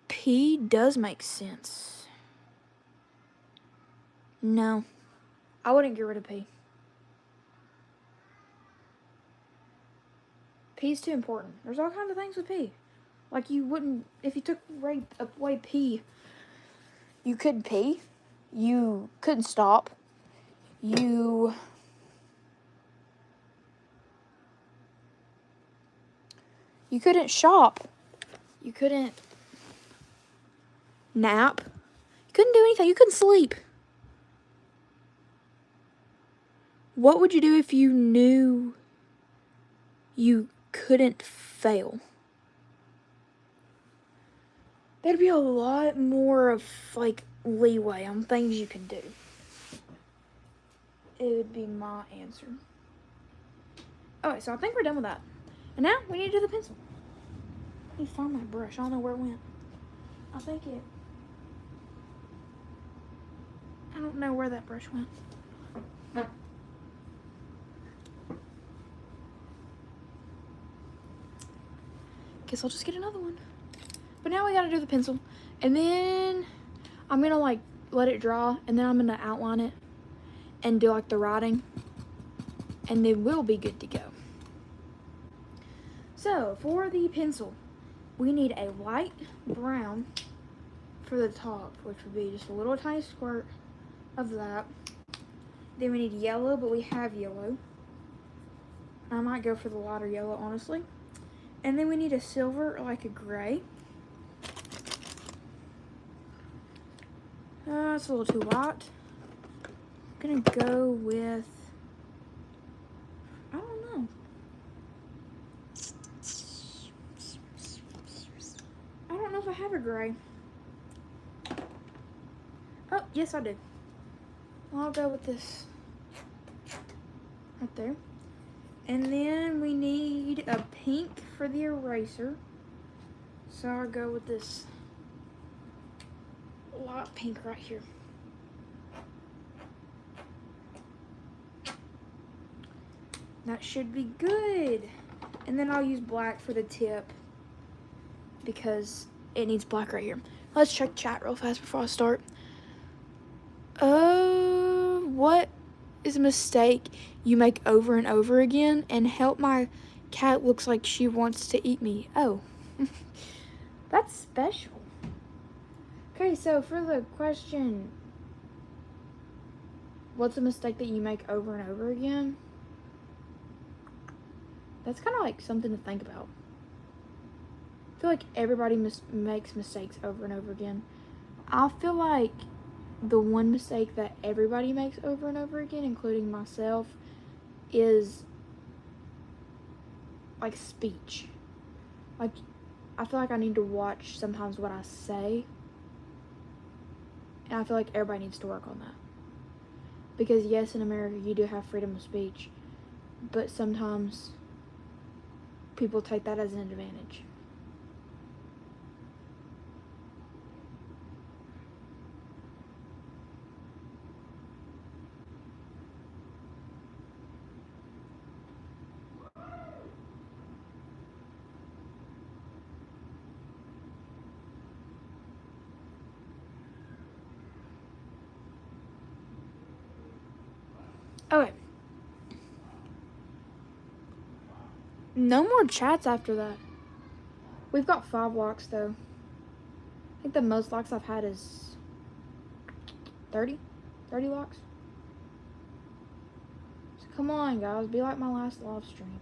P does make sense. No, I wouldn't get rid of P. P's too important. There's all kinds of things with P. Like you wouldn't, if you took away P, you couldn't pee, you couldn't stop, you couldn't shop, you couldn't nap, you couldn't do anything, you couldn't sleep. What would you do if you knew you couldn't fail? There'd be a lot more of, like, leeway on things you could do. It would be my answer. Alright, so I think we're done with that. And now, we need to do the pencil. I need to find my brush. I don't know where it went. I don't know where that brush went. Guess I'll just get another one. But now we gotta do the pencil. And then I'm gonna like let it dry and then I'm gonna outline it and do like the writing. And then we'll be good to go. So for the pencil, we need a light brown for the top, which would be just a little tiny squirt of that. Then we need yellow, but we have yellow. I might go for the lighter yellow, honestly. And then we need a silver, like a gray. It's a little too light. I'm gonna go with, I don't know. I don't know if I have a gray. Oh, yes I do. I'll go with this right there. And then we need a pink for the eraser. So I'll go with this light pink right here. That should be good. And then I'll use black for the tip because it needs black right here. Let's check chat real fast before I start. What is a mistake you make over and over again? And help, my cat looks like she wants to eat me. Oh, that's special. Okay, so for the question, what's a mistake that you make over and over again? That's kind of like something to think about. I feel like everybody makes mistakes over and over again. I feel like the one mistake that everybody makes over and over again, including myself, is like speech. Like, I feel like I need to watch sometimes what I say. And I feel like everybody needs to work on that. Because yes, in America you do have freedom of speech, but sometimes people take that as an advantage. Okay. No more chats after that. We've got 5 locks though. I think the most locks I've had is 30 locks. So come on guys, be like my last live stream.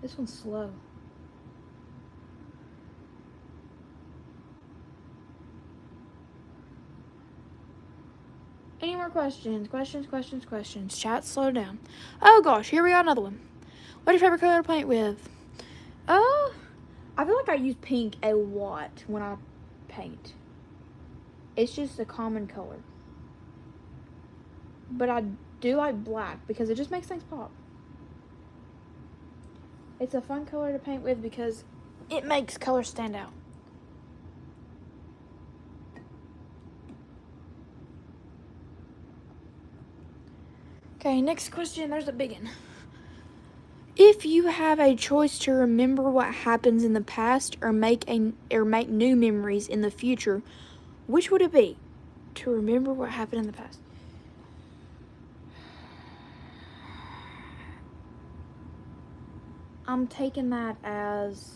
This one's slow. Any more questions? Questions. Chat, slow down. Oh gosh, here we got another one. What's your favorite color to paint with? I feel like I use pink a lot when I paint. It's just a common color. But I do like black because it just makes things pop. It's a fun color to paint with because it makes colors stand out. Okay, next question. There's a big one. If you have a choice to remember what happens in the past or make new memories in the future, which would it be? To remember what happened in the past. I'm taking that as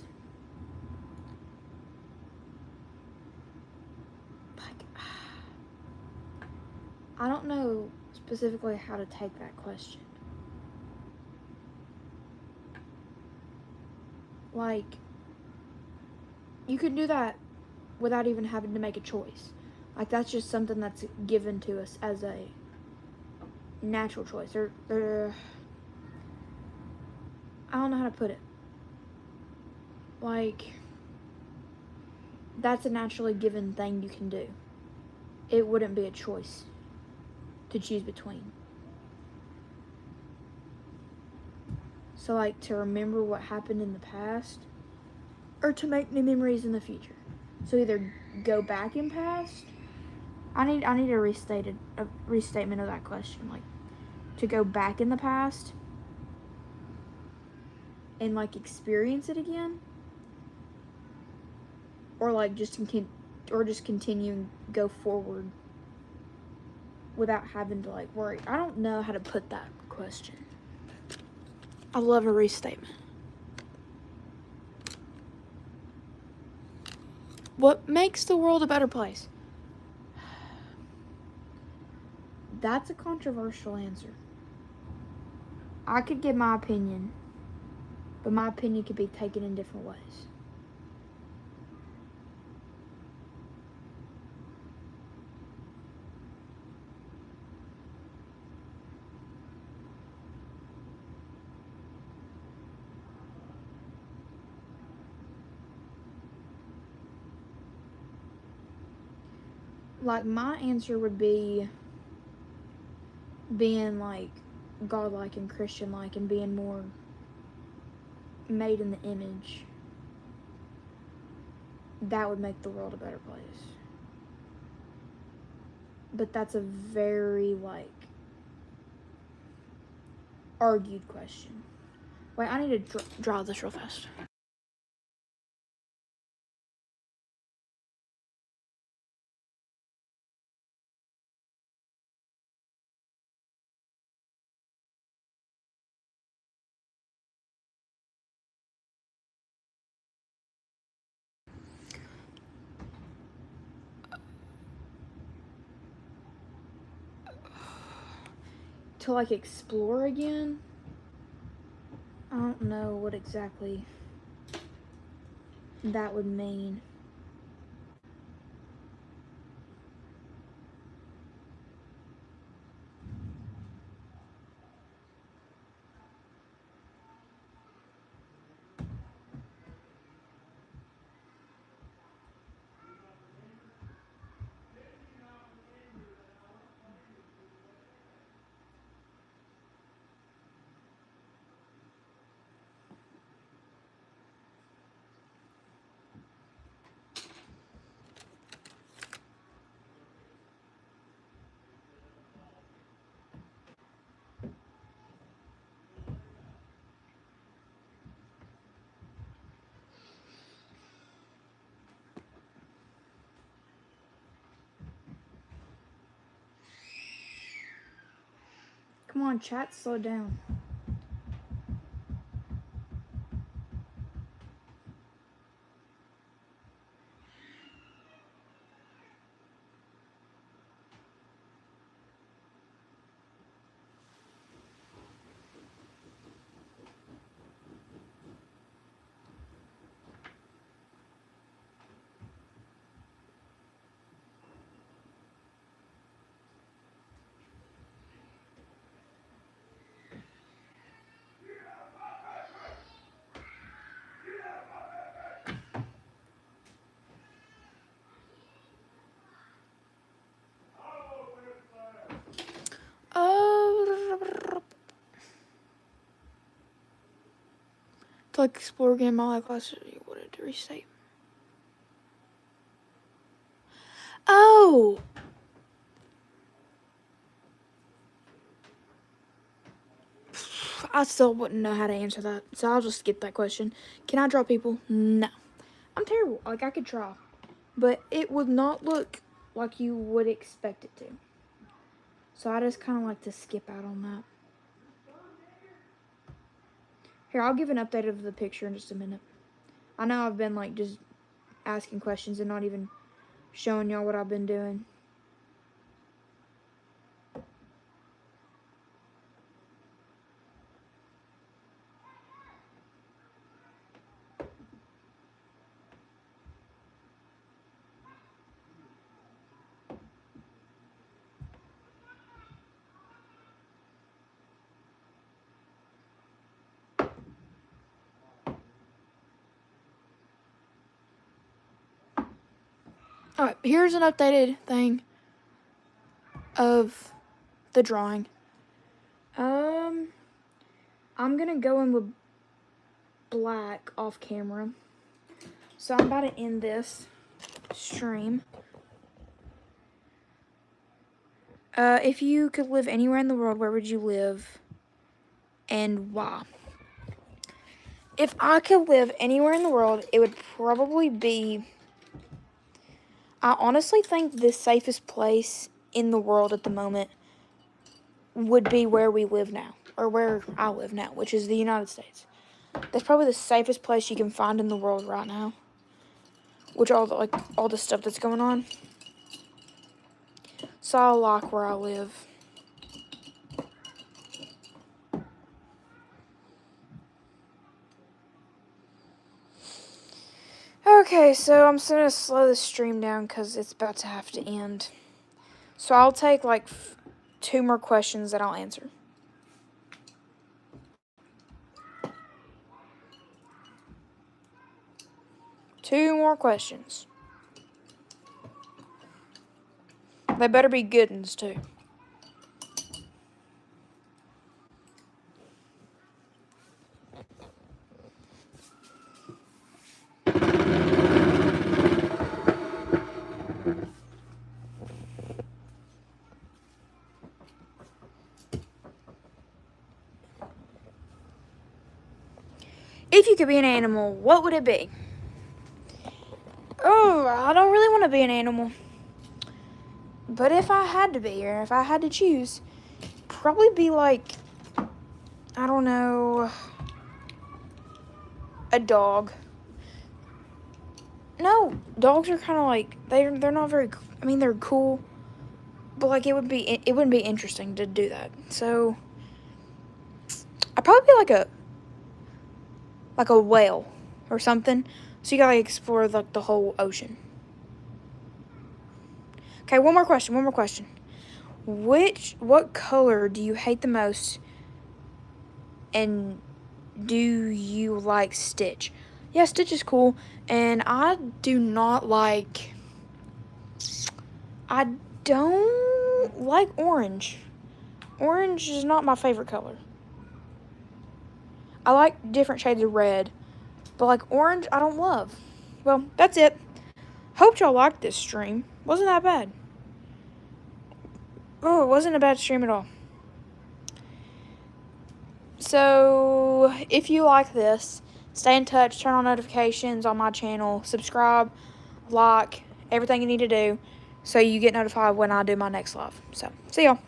like I don't know specifically how to take that question. Like, you can do that without even having to make a choice. Like, that's just something that's given to us as a natural choice. Or I don't know how to put it. Like, that's a naturally given thing you can do. It wouldn't be a choice to choose between. So, like, to remember what happened in the past or to make new memories in the future. So either go back in past. I need a restatement of that question. Like, to go back in the past and like experience it again, or like just continue and go forward without having to like worry. I don't know how to put that question. I love a restatement. What makes the world a better place? That's a controversial answer. I could give my opinion, but my opinion could be taken in different ways. Like, my answer would be being like godlike and Christian-like and being more made in the image. That would make the world a better place. But that's a very like argued question. Wait, I need to draw this real fast. To like explore again? I don't know what exactly that would mean. Come on, chat, slow down. To like explore again my life class, what did it restate? Oh! I still wouldn't know how to answer that, so I'll just skip that question. Can I draw people? No. I'm terrible. Like, I could try, but it would not look like you would expect it to. So I just kind of like to skip out on that. Here, I'll give an update of the picture in just a minute. I know I've been like just asking questions and not even showing y'all what I've been doing. Alright, here's an updated thing of the drawing. I'm gonna go in with black off camera. So I'm about to end this stream. If you could live anywhere in the world, where would you live and why? If I could live anywhere in the world, it would probably be... I honestly think the safest place in the world at the moment would be where we live now, or where I live now, which is the United States. That's probably the safest place you can find in the world right now, which all the stuff that's going on. So I like where I live. Okay, so I'm just gonna slow the stream down because it's about to have to end. So I'll take like 2 more questions that I'll answer. Two more questions. They better be good ones too. If you could be an animal, what would it be? Oh, I don't really want to be an animal. But if I had to be, or if I had to choose, probably be like, I don't know, a dog. No, dogs are kind of like, they're not very, I mean, they're cool, but like it wouldn't be interesting to do that. So I'd probably be like a whale or something. So you gotta explore like the whole ocean. Okay, one more question. What color do you hate the most, and do you like Stitch? Yeah, Stitch is cool, and I don't like orange. Orange is not my favorite color. I like different shades of red, but like orange, I don't love. Well, that's it. Hope y'all liked this stream. Wasn't that bad. Oh, it wasn't a bad stream at all. So, if you like this, stay in touch, turn on notifications on my channel, subscribe, like, everything you need to do so you get notified when I do my next live. So, see y'all.